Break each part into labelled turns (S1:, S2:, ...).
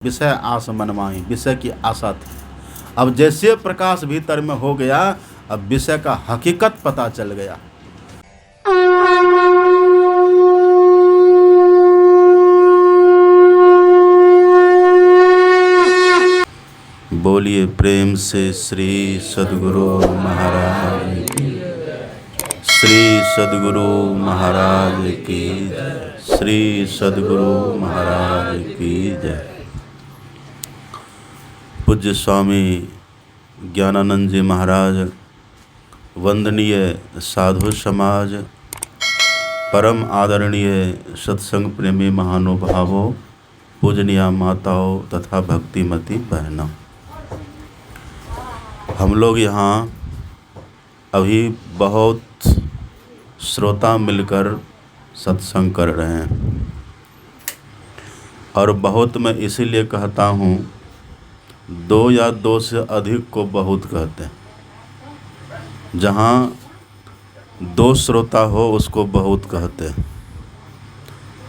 S1: विषय आस मन माही, विषय की आशा थी। अब जैसे प्रकाश भीतर में हो गया, अब विषय का हकीकत पता चल गया। बोलिए प्रेम से श्री सद्गुरु महाराज की, श्री सद्गुरु महाराज की जय, श्री सद्गुरु महाराज की जय। पूज्य स्वामी ज्ञानानंद जी महाराज, वंदनीय साधु समाज, परम आदरणीय सत्संग प्रेमी महानुभावों, पूजनीय माताओं तथा भक्तिमती बहनों, हम लोग यहाँ अभी बहुत श्रोता मिलकर सत्संग कर रहे हैं। और बहुत मैं इसीलिए कहता हूँ, दो या दो से अधिक को बहुत कहते हैं। जहाँ दो श्रोता हो उसको बहुत कहते हैं।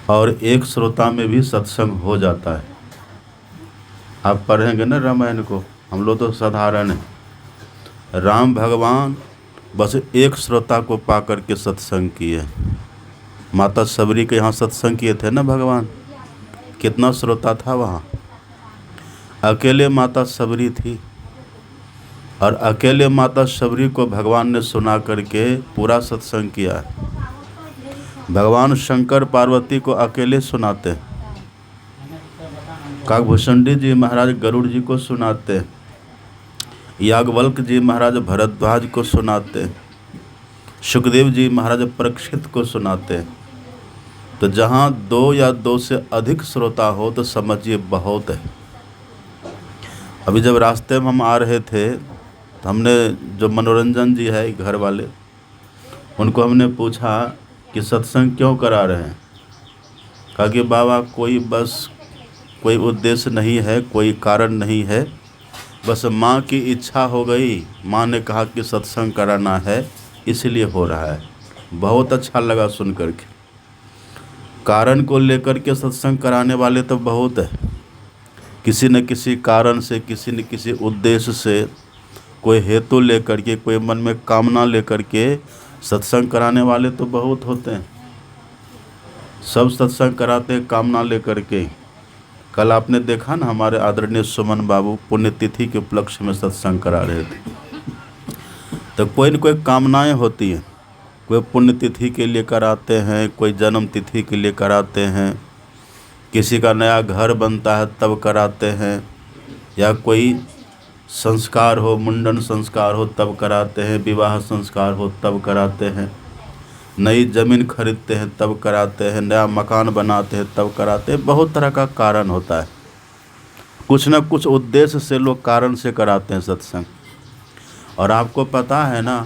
S1: और एक श्रोता में भी सत्संग हो जाता है। आप पढ़ेंगे ना रामायण को, हम लोग तो साधारण हैं। राम भगवान बस एक श्रोता को पा करके सत्संग किए। माता सबरी के यहाँ सत्संग किए थे ना भगवान, कितना श्रोता था वहाँ। अकेले माता सबरी थी और अकेले माता सबरी को भगवान ने सुना करके पूरा सत्संग किया है। भगवान शंकर पार्वती को अकेले सुनाते, काकभूषण जी महाराज गरुड़ जी को सुनाते, याज्ञवल्क जी महाराज भरद्वाज को सुनाते, सुखदेव जी महाराज परीक्षित को सुनाते। तो जहाँ दो या दो से अधिक श्रोता हो तो समझिए बहुत है। अभी जब रास्ते में हम आ रहे थे तो हमने, जो मनोरंजन जी है घर वाले, उनको हमने पूछा कि सत्संग क्यों करा रहे हैं। कहा कि बाबा कोई उद्देश्य नहीं है, कोई कारण नहीं है, बस माँ की इच्छा हो गई, माँ ने कहा कि सत्संग कराना है इसलिए हो रहा है। बहुत अच्छा लगा सुन करके। कारण को लेकर के सत्संग कराने वाले तो बहुत है। किसी न किसी कारण से, किसी न किसी उद्देश्य से, कोई हेतु लेकर के, कोई मन में कामना लेकर के सत्संग कराने वाले तो बहुत होते हैं। सब सत्संग कराते हैं कामना लेकर के। कल आपने देखा ना, हमारे आदरणीय सुमन बाबू पुण्यतिथि के उपलक्ष्य में सत्संग करा रहे थे। तो कोई न कोई कामनाएं होती हैं। कोई पुण्यतिथि के लिए कराते हैं, कोई जन्म तिथि के लिए कराते हैं, किसी का नया घर बनता है तब कराते हैं, या कोई संस्कार हो, मुंडन संस्कार हो तब कराते हैं, विवाह संस्कार हो तब कराते हैं, नई ज़मीन खरीदते हैं तब कराते हैं, नया मकान बनाते हैं तब कराते हैं। बहुत तरह का कारण होता है। कुछ न कुछ उद्देश्य से लोग कारण से कराते हैं सत्संग। और आपको पता है ना,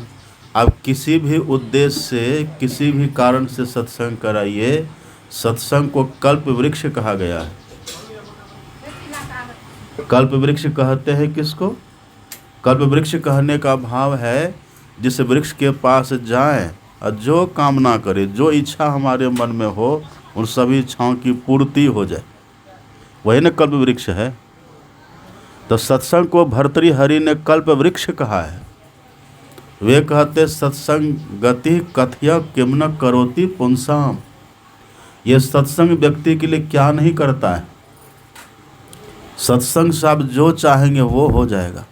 S1: आप किसी भी उद्देश्य से, किसी भी कारण से सत्संग कराइए, सत्संग को कल्प वृक्ष कहा गया है। कल्प वृक्ष कहते हैं किसको? कल्प वृक्ष कहने का भाव है जिस वृक्ष के पास जाएं और जो कामना करे, जो इच्छा हमारे मन में हो, उन सभी इच्छाओं की पूर्ति हो जाए, वही न कल्प वृक्ष है। तो सत्संग को भर्तृहरि ने कल्प वृक्ष कहा है। वे कहते सत्संग गति कथय किम न करोति पुंसाम। ये सत्संग व्यक्ति के लिए क्या नहीं करता है। सत्संग से आप जो चाहेंगे वो हो जाएगा।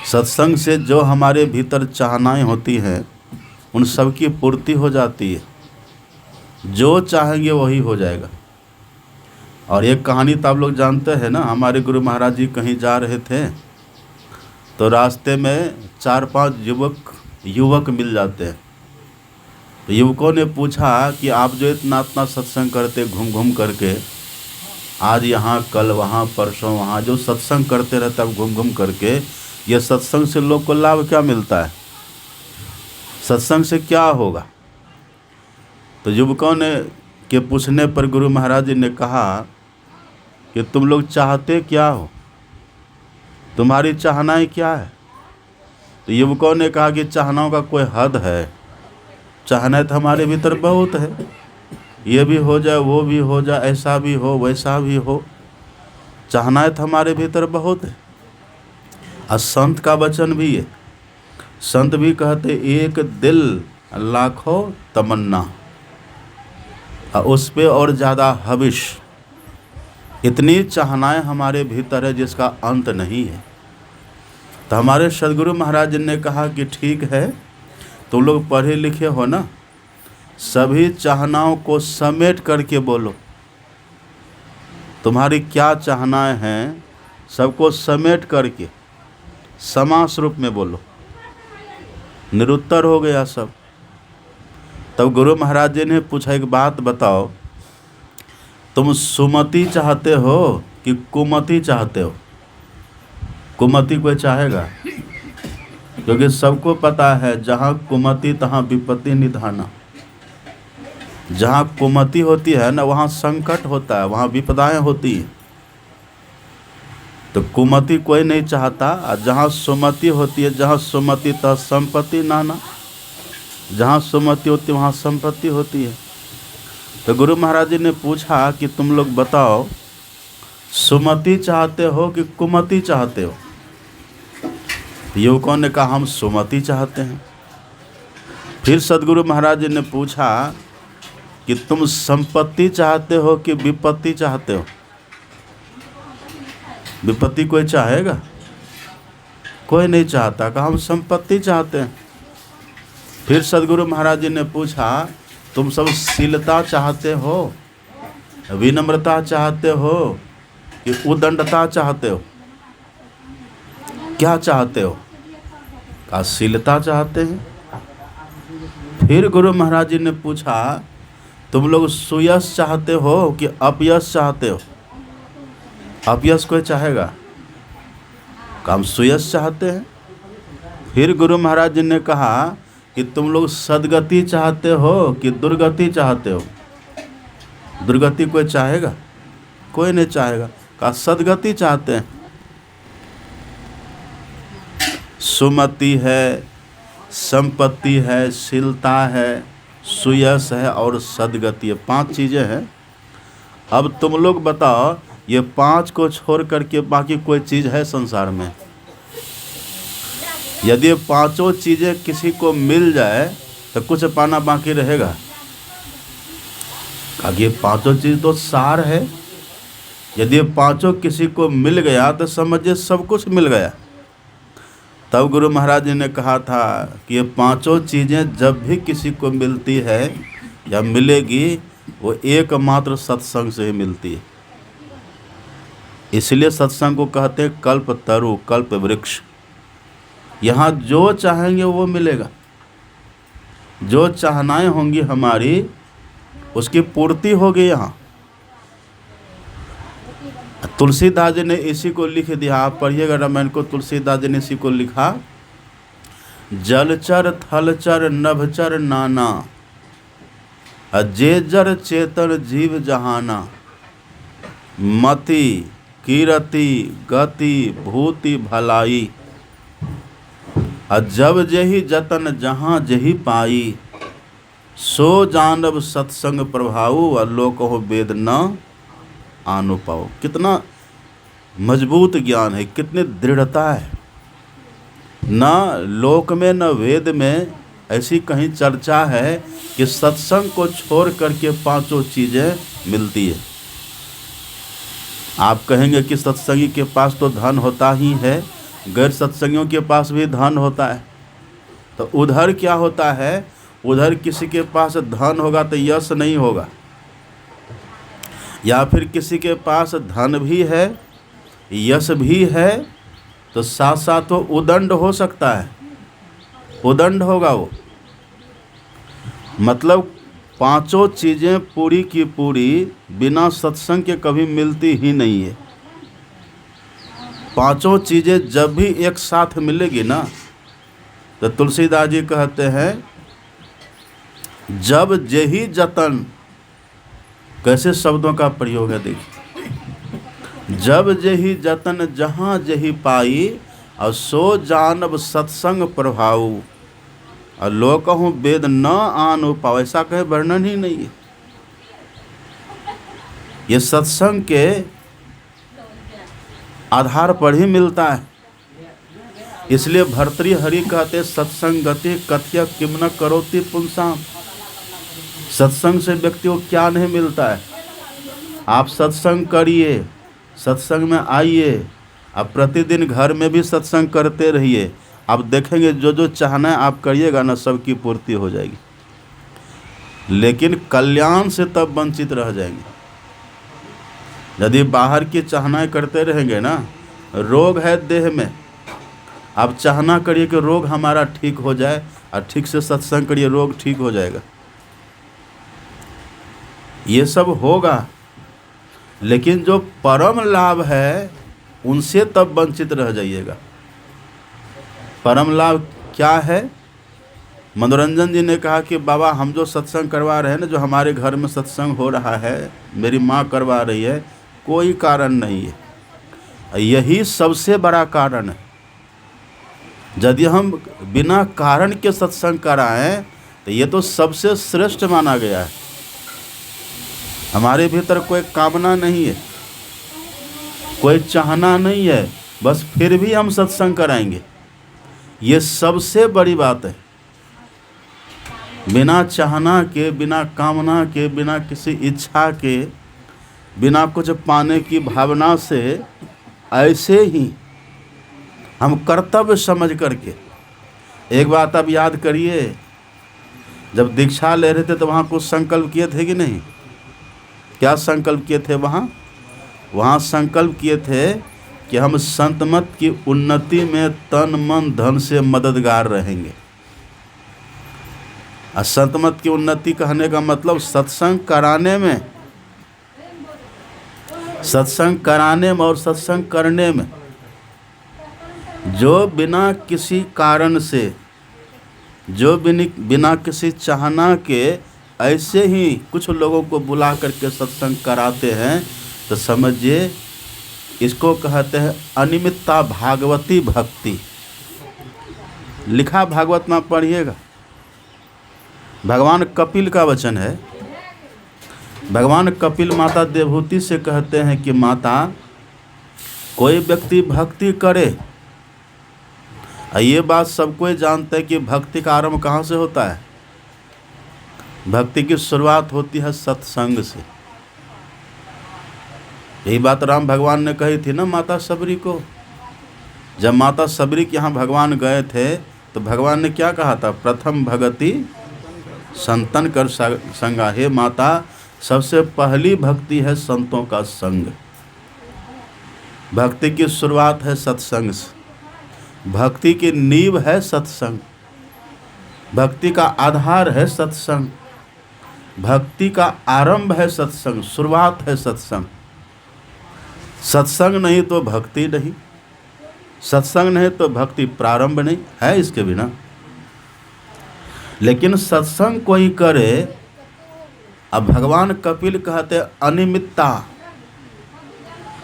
S1: सत्संग से जो हमारे भीतर चाहनाएं होती हैं उन सब की पूर्ति हो जाती है। जो चाहेंगे वही हो जाएगा। और एक कहानी तो आप लोग जानते हैं ना, हमारे गुरु महाराज जी कहीं जा रहे थे तो रास्ते में 4-5 युवक मिल जाते हैं। तो युवकों ने पूछा कि आप जो इतना सत्संग करते घूम घूम करके, आज यहाँ कल वहाँ परसों वहाँ जो सत्संग करते रहते अब घूम घूम करके, ये सत्संग से लोग को लाभ क्या मिलता है? सत्संग से क्या होगा? तो युवकों ने के पूछने पर गुरु महाराज जी ने कहा कि तुम लोग चाहते क्या हो, तुम्हारी चाहनाएं क्या है? तो युवकों ने कहा कि चाहनाओं का कोई हद है, चाहना तो हमारे भीतर बहुत है। ये भी हो जाए, वो भी हो जाए, ऐसा भी हो, वैसा भी हो। चाहनाएं तो हमारे भीतर बहुत है। और संत का वचन भी है, संत भी कहते एक दिल लाखों तमन्ना, और उस पे और ज़्यादा हविष। इतनी चाहनाएं हमारे भीतर है जिसका अंत नहीं है। तो हमारे सदगुरु महाराज जी ने कहा कि ठीक है, तुम लोग पढ़े लिखे हो ना, सभी चाहनाओं को समेट करके बोलो। तुम्हारी क्या चाहनाएं हैं सबको समेट करके समास रूप में बोलो। निरुत्तर हो गया सब। तब गुरु महाराज जी ने पूछा, एक बात बताओ, तुम सुमति चाहते हो कि कुमति चाहते हो? कुमति कोई चाहेगा? क्योंकि सबको पता है जहाँ कुमति तहाँ विपत्ति निधाना। जहाँ कुमति होती है ना, वहाँ संकट होता है, वहाँ विपदाएं होती हैं। तो कुमति कोई नहीं चाहता। और जहाँ सुमति होती है, जहाँ सुमति तहाँ संपत्ति नाना। जहाँ सुमति होती है वहाँ संपत्ति होती है। तो गुरु महाराज जी ने पूछा कि तुम लोग बताओ, सुमति चाहते हो कि कुमति चाहते हो? युवकों ने कहा हम सुमति चाहते हैं। फिर सदगुरु महाराज जी ने पूछा कि तुम संपत्ति चाहते हो कि विपत्ति चाहते हो? विपत्ति कोई चाहेगा? कोई नहीं चाहता। कहा हम संपत्ति चाहते हैं। फिर सदगुरु महाराज जी ने पूछा, तुम सब शीलता चाहते हो, विनम्रता चाहते हो कि उदंडता चाहते हो? क्या चाहते हो? कहा शीलता चाहते हैं। फिर गुरु महाराज जी ने पूछा, तुम लोग सुयश चाहते हो कि अपयश चाहते हो? अपयश कोई चाहेगा? कहा हम सुयश चाहते हैं। फिर गुरु महाराज जी ने कहा कि तुम लोग सदगति चाहते हो कि दुर्गति चाहते हो? दुर्गति कोई चाहेगा? कोई नहीं चाहेगा। कहा सदगति चाहते हैं। सुमति है, संपत्ति है, शीलता है, सुयश है और सदगति है। 5 चीज़ें हैं। अब तुम लोग बताओ, ये 5 को छोड़ करके बाकी कोई चीज़ है संसार में? यदि ये 5 चीज़ें किसी को मिल जाए तो कुछ पाना बाकी रहेगा? ये 5 चीज़ तो सार है। यदि ये 5 किसी को मिल गया तो समझिए सब कुछ मिल गया। तब गुरु महाराज जी ने कहा था कि ये 5 चीज़ें जब भी किसी को मिलती है या मिलेगी, वो एकमात्र सत्संग से ही मिलती है। इसलिए सत्संग को कहते हैं कल्प तरु, कल्प वृक्ष। यहाँ जो चाहेंगे वो मिलेगा। जो चाहनाएं होंगी हमारी, उसकी पूर्ति होगी। यहाँ तुलसीदास जी ने इसी को लिख दिया। आप पढ़िएगा रामायण को। तुलसीदास जी ने इसी को लिखा, जलचर थलचर नभचर नाना, अजेजर चेतन जीव जहाना, मति कीरति गति भूति भलाई, जब जही जतन जहाँ जही पाई, सो जानब सत्संग प्रभाऊ, लोको वेद न आनु पाओ। कितना मजबूत ज्ञान है, कितनी दृढ़ता है। न लोक में न वेद में ऐसी कहीं चर्चा है कि सत्संग को छोड़ करके 5 चीज़ें मिलती है। आप कहेंगे कि सत्संगी के पास तो धन होता ही है, गैर सत्संगियों के पास भी धन होता है। तो उधर क्या होता है? उधर किसी के पास धन होगा तो यश नहीं होगा, या फिर किसी के पास धन भी है, यश भी है, तो साथ साथ वो उदंड हो सकता है। उदंड होगा वो। मतलब 5 चीज़ें पूरी की पूरी बिना सत्संग के कभी मिलती ही नहीं है। 5 चीज़ें जब भी एक साथ मिलेगी ना, तो तुलसीदास जी कहते हैं, जब जेही जतन। कैसे शब्दों का प्रयोग है देखिए। जब जेही जतन जहाँ जेही पाई, और सो जानब सत्संग प्रभाऊ, और लोकहु वेद न आनु पाओ। ऐसा कहे वर्णन ही नहीं है। ये सत्संग के आधार पर ही मिलता है। इसलिए भर्तृहरि कहते सत्संगति कथ्य किम न करोति पुंसाम। सत्संग से व्यक्ति को क्या नहीं मिलता है। आप सत्संग करिए, सत्संग में आइए, आप प्रतिदिन घर में भी सत्संग करते रहिए, आप देखेंगे जो जो चाहना है आप करिएगा ना, सबकी पूर्ति हो जाएगी। लेकिन कल्याण से तब वंचित रह जाएंगे यदि बाहर की चाहनाएं करते रहेंगे ना। रोग है देह में, आप चाहना करिए कि रोग हमारा ठीक हो जाए, और ठीक से सत्संग करिए, रोग ठीक हो जाएगा। ये सब होगा, लेकिन जो परम लाभ है उनसे तब वंचित रह जाइएगा। परम लाभ क्या है? मनोरंजन जी ने कहा कि बाबा हम जो सत्संग करवा रहे हैं ना, जो हमारे घर में सत्संग हो रहा है, मेरी माँ करवा रही है, कोई कारण नहीं है, यही सबसे बड़ा कारण है। यदि हम बिना कारण के सत्संग कराएं तो ये तो सबसे श्रेष्ठ माना गया है। हमारे भीतर कोई कामना नहीं है, कोई चाहना नहीं है, बस फिर भी हम सत्संग कराएंगे, ये सबसे बड़ी बात है। बिना चाहना के, बिना कामना के, बिना किसी इच्छा के, बिना कुछ पाने की भावना से, ऐसे ही हम कर्तव्य समझ करके। एक बात आप याद करिए, जब दीक्षा ले रहे थे तो वहाँ कुछ संकल्प किए थे कि नहीं? क्या संकल्प किए थे वहाँ संकल्प किए थे कि हम संत मत की उन्नति में तन मन धन से मददगार रहेंगे। और संत मत की उन्नति कहने का मतलब सत्संग कराने में और सत्संग करने में। जो बिना किसी कारण से, जो बिना किसी चाहना के ऐसे ही कुछ लोगों को बुला करके सत्संग कराते हैं, तो समझिए इसको कहते हैं अनिमित्ता भागवती भक्ति। लिखा भागवत में पढ़िएगा, भगवान कपिल का वचन है। भगवान कपिल माता देवहूति से कहते हैं कि माता, कोई व्यक्ति भक्ति करे, ये बात सब कोई जानते हैं कि भक्ति का आरंभ कहाँ से होता है? भक्ति की शुरुआत होती है सत्संग से। यही बात राम भगवान ने कही थी ना माता सबरी को। जब माता सबरी के यहाँ भगवान गए थे तो भगवान ने क्या कहा था? प्रथम भगति संतन कर संगा। हे माता, सबसे पहली भक्ति है संतों का संग। भक्ति की शुरुआत है सत्संग से, भक्ति की नींव है सत्संग, भक्ति का आधार है सत्संग, भक्ति का आरंभ है सत्संग, शुरुआत है सत्संग। सत्संग नहीं तो भक्ति नहीं, सत्संग नहीं तो भक्ति प्रारंभ नहीं है इसके बिना। लेकिन सत्संग कोई करे, अब भगवान कपिल कहते अनिमित्ता।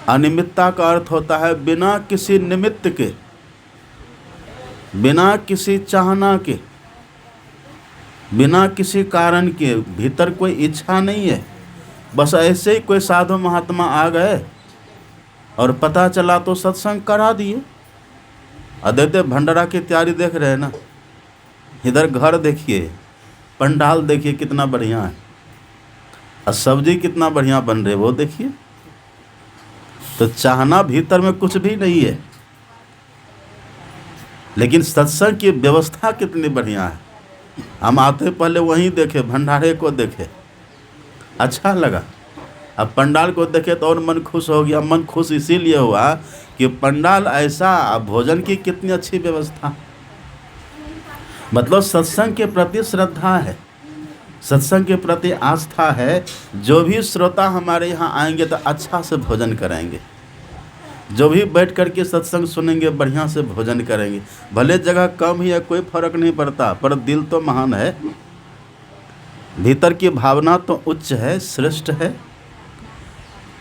S1: अनिमित्ता का अर्थ होता है बिना किसी निमित्त के, बिना किसी चाहना के, बिना किसी कारण के, भीतर कोई इच्छा नहीं है, बस ऐसे ही कोई साधु महात्मा आ गए और पता चला तो सत्संग करा दिए। अद्वैत भंडारा की तैयारी देख रहे हैं ना, इधर घर देखिए, पंडाल देखिए कितना बढ़िया है, और सब्जी कितना बढ़िया बन रही है वो देखिए। तो चाहना भीतर में कुछ भी नहीं है, लेकिन सत्संग की व्यवस्था कितनी बढ़िया है। हम आते पहले वहीं देखे, भंडारे को देखे, अच्छा लगा। अब पंडाल को देखे तो और मन खुश हो गया। मन खुश इसीलिए हुआ कि पंडाल ऐसा, भोजन की कितनी अच्छी व्यवस्था। मतलब सत्संग के प्रति श्रद्धा है, सत्संग के प्रति आस्था है। जो भी श्रोता हमारे यहाँ आएंगे तो अच्छा से भोजन कराएंगे, जो भी बैठ करके सत्संग सुनेंगे बढ़िया से भोजन करेंगे। भले जगह कम ही है, कोई फर्क नहीं पड़ता, पर दिल तो महान है, भीतर की भावना तो उच्च है, श्रेष्ठ है।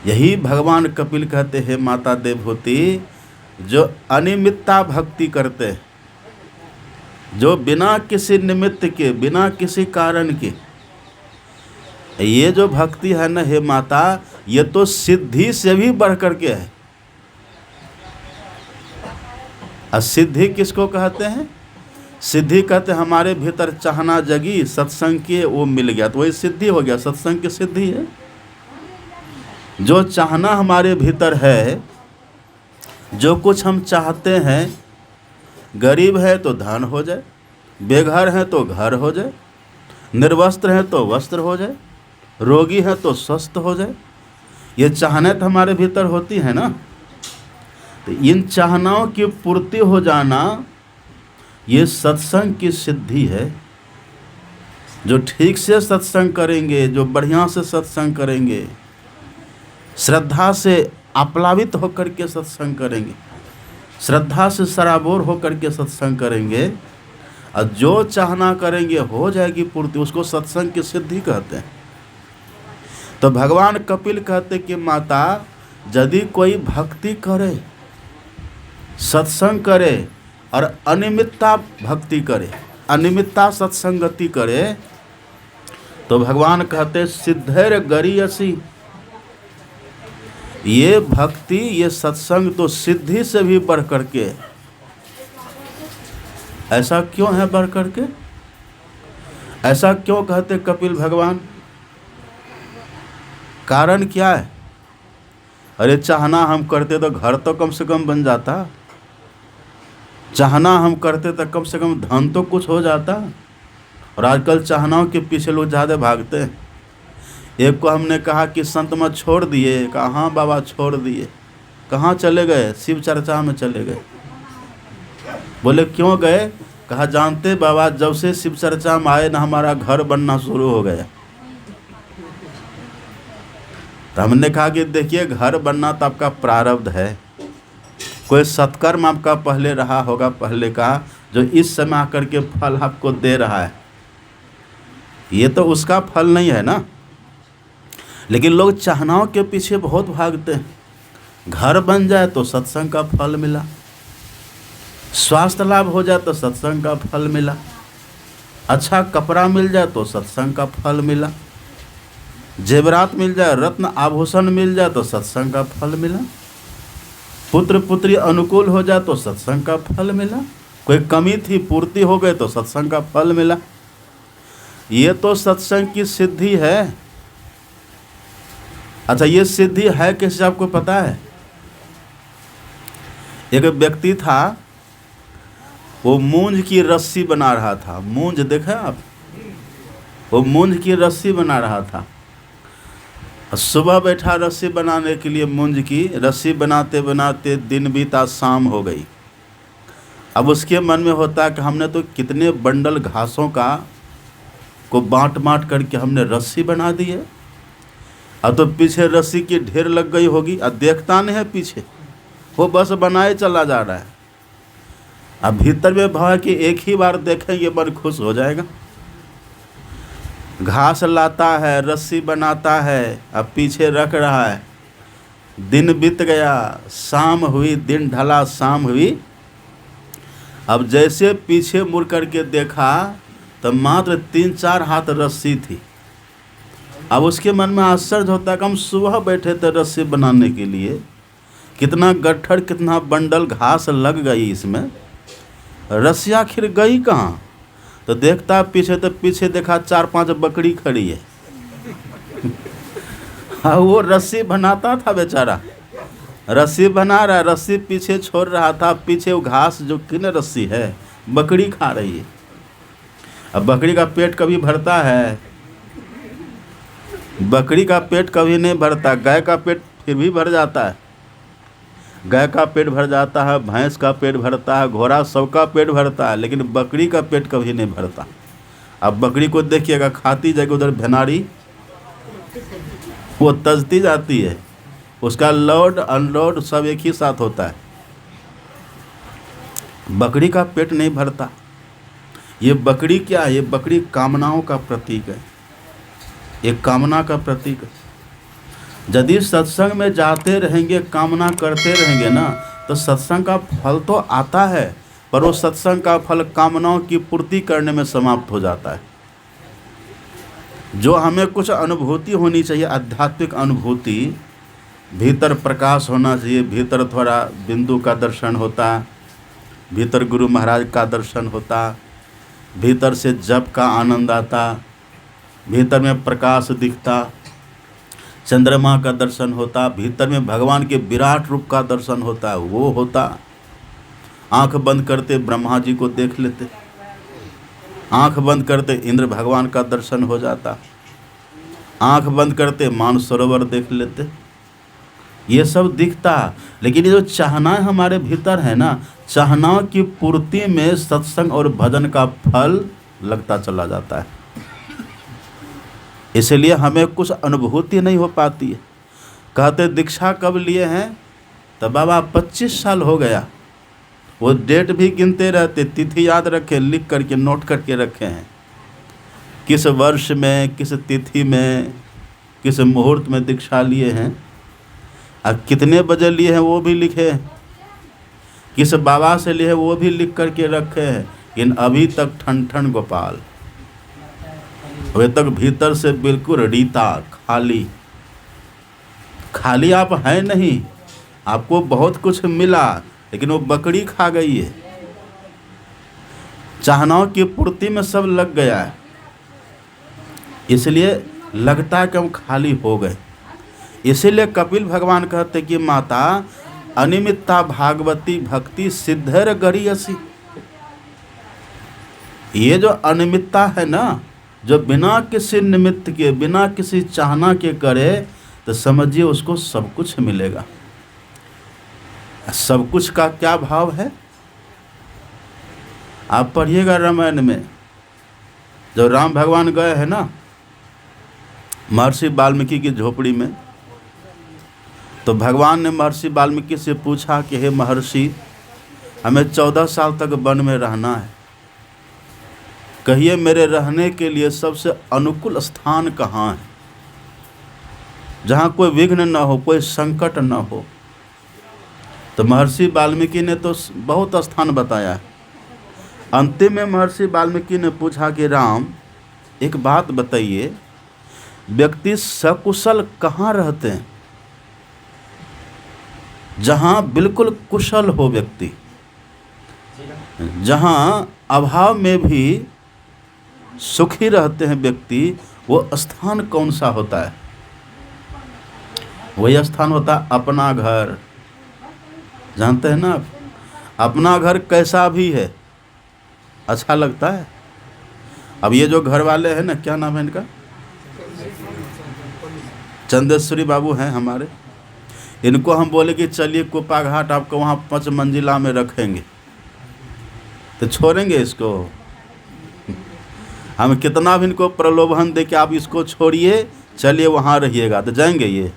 S1: यही भगवान कपिल कहते हैं माता देवहूति, जो अनिमित्ता भक्ति करते हैं, जो बिना किसी निमित्त के, बिना किसी कारण के, ये जो भक्ति है ना हे माता, ये तो सिद्धि से भी बढ़ कर के है। सिद्धि किसको कहते हैं? सिद्धि कहते हैं हमारे भीतर चाहना जगी, सत्संग किए, वो मिल गया, तो वही सिद्धि हो गया। सत्संग की सिद्धि है। जो चाहना हमारे भीतर है, जो कुछ हम चाहते हैं, गरीब है तो धन हो जाए, बेघर है तो घर हो जाए, निर्वस्त्र है तो वस्त्र हो जाए, रोगी है तो स्वस्थ हो जाए, ये चाहना तो हमारे भीतर होती है ना। तो इन चाहनाओं की पूर्ति हो जाना, ये सत्संग की सिद्धि है। जो ठीक से सत्संग करेंगे, जो बढ़िया से सत्संग करेंगे, श्रद्धा से आप्लावित होकर के सत्संग करेंगे, श्रद्धा से सराबोर होकर के सत्संग करेंगे, और जो चाहना करेंगे हो जाएगी पूर्ति, उसको सत्संग की सिद्धि कहते हैं। तो भगवान कपिल कहते कि माता, यदि कोई भक्ति करे, सत्संग करे और अनियमितता भक्ति करे, अनियमितता सत्संगति करे, तो भगवान कहते सिद्धेर गरीयसी, ये भक्ति, ये सत्संग तो सिद्धि से भी बढ़ करके। ऐसा क्यों है बढ़ करके? ऐसा क्यों कहते कपिल भगवान? कारण क्या है? अरे चाहना हम करते तो घर तो कम से कम बन जाता, चाहना हम करते तो कम से कम धन तो कुछ हो जाता। और आजकल चाहनाओं के पीछे लोग ज़्यादा भागते हैं। एक को हमने कहा कि संत मत छोड़ दिए, कहा हाँ बाबा छोड़ दिए। कहाँ चले गए? शिव चर्चा में चले गए। बोले क्यों गए? कहा जानते बाबा, जब से शिव चर्चा में आए ना हमारा घर बनना शुरू हो गया। तो हमने कहा कि देखिए, घर बनना तो आपका प्रारब्ध है, कोई सत्कर्म आपका पहले रहा होगा पहले का, जो इस समय आकर के फल आपको दे रहा है, ये तो उसका फल नहीं है ना। लेकिन लोग चाहनाओं के पीछे बहुत भागते हैं। घर बन जाए तो सत्संग का फल मिला, स्वास्थ्य लाभ हो जाए तो सत्संग का फल मिला, अच्छा कपड़ा मिल जाए तो सत्संग का फल मिला, जेवरात मिल जाए, रत्न आभूषण मिल जाए तो सत्संग का फल मिला, पुत्र पुत्री अनुकूल हो जाए तो सत्संग का फल मिला, कोई कमी थी पूर्ति हो गई तो सत्संग का फल मिला। ये तो सत्संग की सिद्धि है। अच्छा, ये सिद्धि है कैसे आपको पता है? एक व्यक्ति था, वो मूंज की रस्सी बना रहा था। मूंज देखा आप? वो मूंज की रस्सी बना रहा था। सुबह बैठा रस्सी बनाने के लिए, मूंज की रस्सी बनाते बनाते दिन बीता, शाम हो गई। अब उसके मन में होता है कि हमने तो कितने बंडल घासों का को बांट बांट करके हमने रस्सी बना दी है। अब तो पीछे रस्सी की ढेर लग गई होगी। अब देखता नहीं है पीछे, वो बस बनाए चला जा रहा है। अब भीतर में भाव है कि एक ही बार देखेंगे मन खुश हो जाएगा। घास लाता है, रस्सी बनाता है, अब पीछे रख रहा है। दिन बीत गया, शाम हुई, दिन ढला, शाम हुई। अब जैसे पीछे मुड़ करके देखा तो मात्र 3-4 हाथ रस्सी थी। अब उसके मन में आश्चर्य होता है कि हम सुबह बैठे थे रस्सी बनाने के लिए, कितना गट्ठर, कितना बंडल घास लग गई इसमें, रस्सी आखिर गई कहाँ? तो देखता पीछे, तो पीछे देखा 4-5 बकरी खड़ी है। हाँ, वो रस्सी बनाता था बेचारा, रस्सी बना रहा, रस्सी पीछे छोड़ रहा था। पीछे वो घास जो कि न रस्सी है, बकरी खा रही है। अब बकरी का पेट कभी भरता है? बकरी का पेट कभी नहीं भरता। गाय का पेट फिर भी भर जाता है, गाय का पेट भर जाता है, भैंस का पेट भरता है, घोड़ा सबका पेट भरता है, लेकिन बकरी का पेट कभी नहीं भरता। अब बकरी को देखिएगा, खाती जाएगी, उधर भेनाड़ी वो तजती जाती है, उसका लोड अनलोड सब एक ही साथ होता है। बकरी का पेट नहीं भरता। ये बकरी क्या है? ये बकरी कामनाओं का प्रतीक है, एक कामना का प्रतीक है। यदि सत्संग में जाते रहेंगे, कामना करते रहेंगे ना, तो सत्संग का फल तो आता है, पर वो सत्संग का फल कामनाओं की पूर्ति करने में समाप्त हो जाता है। जो हमें कुछ अनुभूति होनी चाहिए, आध्यात्मिक अनुभूति, भीतर प्रकाश होना चाहिए, भीतर थोड़ा बिंदु का दर्शन होता है, भीतर गुरु महाराज का दर्शन होता, भीतर से जप का आनंद आता, भीतर में प्रकाश दिखता, चंद्रमा का दर्शन होता, भीतर में भगवान के विराट रूप का दर्शन होता, वो होता। आंख बंद करते ब्रह्मा जी को देख लेते, आंख बंद करते इंद्र भगवान का दर्शन हो जाता, आंख बंद करते मानसरोवर देख लेते, ये सब दिखता। लेकिन ये जो चाहनाएं हमारे भीतर है ना, चाहनाओं की पूर्ति में सत्संग और भजन का फल लगता चला जाता है। इसलिए हमें कुछ अनुभूति नहीं हो पाती है। कहते दीक्षा कब लिए हैं? तो बाबा 25 साल हो गया। वो डेट भी गिनते रहते, तिथि याद रखे, लिख करके नोट करके रखे हैं, किस वर्ष में, किस तिथि में, किस मुहूर्त में दीक्षा लिए हैं, और कितने बजे लिए हैं वो भी लिखे हैं, किस बाबा से लिए हैं वो भी लिख करके रखे हैं। लेकिन अभी तक ठन ठन गोपाल, अभी तक भीतर से बिल्कुल रीता, खाली खाली आप हैं नहीं। आपको बहुत कुछ मिला, लेकिन वो बकरी खा गई है। चाहनाओं की पूर्ति में सब लग गया है, इसलिए लगता है कि हम खाली हो गए। इसीलिए कपिल भगवान कहते कि माता अनिमित्ता भागवती भक्ति सिद्धर गरीयसी। ये जो अनिमित्ता है ना, जो बिना किसी निमित्त के, बिना किसी चाहना के करे, तो समझिए उसको सब कुछ मिलेगा। सब कुछ का क्या भाव है? आप पढ़िएगा रामायण में, जो राम भगवान गए हैं ना महर्षि वाल्मीकि की झोपड़ी में, तो भगवान ने महर्षि वाल्मीकि से पूछा कि हे महर्षि, हमें 14 साल तक वन में रहना है, कहिए मेरे रहने के लिए सबसे अनुकूल स्थान कहाँ है, जहाँ कोई विघ्न न हो, कोई संकट न हो। तो महर्षि वाल्मीकि ने तो बहुत स्थान बताया। अंतिम में महर्षि वाल्मीकि ने पूछा कि राम एक बात बताइए, व्यक्ति सकुशल कहाँ रहते हैं? जहाँ बिल्कुल कुशल हो व्यक्ति, जहाँ अभाव में भी सुखी रहते हैं व्यक्ति, वो स्थान कौन सा होता है? वही स्थान होता है अपना घर। जानते हैं ना आप, अपना घर कैसा भी है अच्छा लगता है। अब ये जो घर वाले हैं ना, क्या नाम है इनका, चंदेश्वरी बाबू हैं हमारे, इनको हम बोले कि चलिए कुप्पा घाट आपको वहाँ 5 मंजिला में रखेंगे, तो छोड़ेंगे इसको? हम कितना भी इनको प्रलोभन दे कि आप इसको छोड़िए, चलिए वहाँ रहिएगा, तो जाएंगे ये?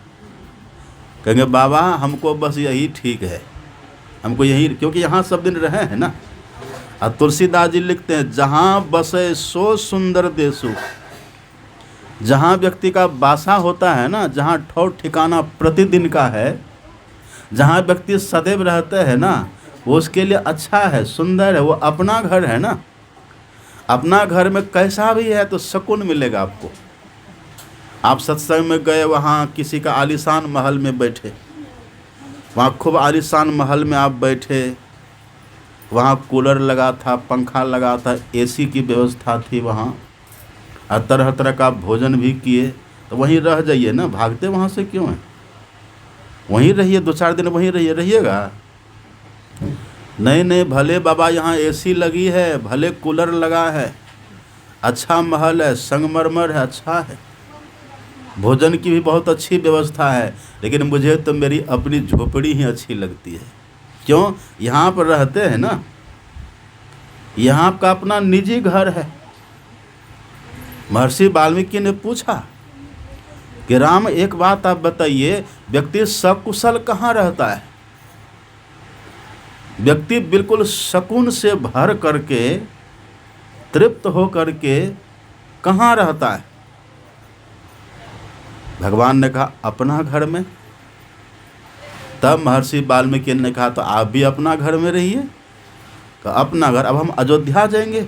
S1: कहेंगे बाबा हमको बस यही ठीक है, हमको यही, क्योंकि यहाँ सब दिन रहे हैं ना। और तुलसीदास जी लिखते हैं, जहाँ बसे सो सुंदर देशु। जहाँ व्यक्ति का बासा होता है ना, जहाँ ठौर ठिकाना प्रतिदिन का है, जहाँ व्यक्ति सदैव रहते हैं ना, वो उसके लिए अच्छा है, सुंदर है, वो अपना घर है ना। अपना घर में कैसा भी है तो सुकून मिलेगा आपको। आप सत्संग में गए, वहाँ किसी का आलीशान महल में बैठे, वहाँ खूब आलीशान महल में आप बैठे, वहाँ कूलर लगा था, पंखा लगा था, एसी की व्यवस्था थी वहाँ, और तरह तरह का भोजन भी किए, तो वहीं रह जाइए ना, भागते वहाँ से क्यों हैं? वहीं रहिए, 2-4 दिन वहीं रहिए, रहिएगा। नहीं नहीं, भले बाबा यहाँ एसी लगी है, भले कूलर लगा है, अच्छा महल है, संगमरमर है, अच्छा है, भोजन की भी बहुत अच्छी व्यवस्था है, लेकिन मुझे तो मेरी अपनी झोपड़ी ही अच्छी लगती है। क्यों? यहाँ पर रहते हैं ना, यहाँ आपका अपना निजी घर है। महर्षि वाल्मीकि ने पूछा कि राम एक बात आप बताइए, व्यक्ति सकुशल कहाँ रहता है? व्यक्ति बिल्कुल सुकून से भर करके, तृप्त हो करके कहाँ रहता है? भगवान ने कहा अपना घर में। तब महर्षि वाल्मीकि ने कहा तो आप भी अपना घर में रहिए। कहा अपना घर? अब हम अयोध्या जाएंगे।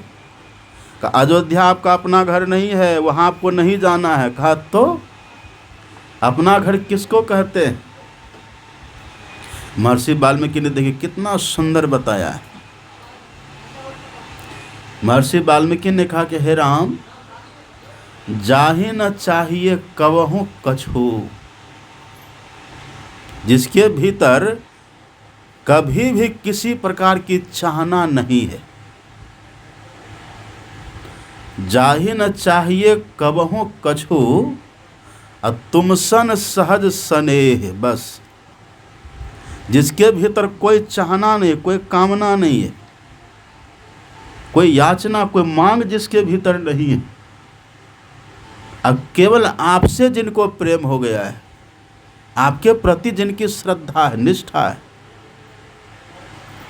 S1: कहा अयोध्या आपका अपना घर नहीं है, वहाँ आपको नहीं जाना है। कहा तो अपना घर किसको कहते हैं? महर्षि वाल्मीकि ने देखिए कितना सुंदर बताया है। महर्षि वाल्मीकि ने कहा कि हे राम, जाहि न चाहिए कवहु कछु, जिसके भीतर कभी भी किसी प्रकार की चाहना नहीं है, जाहि न चाहिए कबहु कछु, तुम सन सहज स्नेह। बस जिसके भीतर कोई चाहना नहीं, कोई कामना नहीं है, कोई याचना, कोई मांग जिसके भीतर नहीं है, अब केवल आपसे जिनको प्रेम हो गया है, आपके प्रति जिनकी श्रद्धा है, निष्ठा है,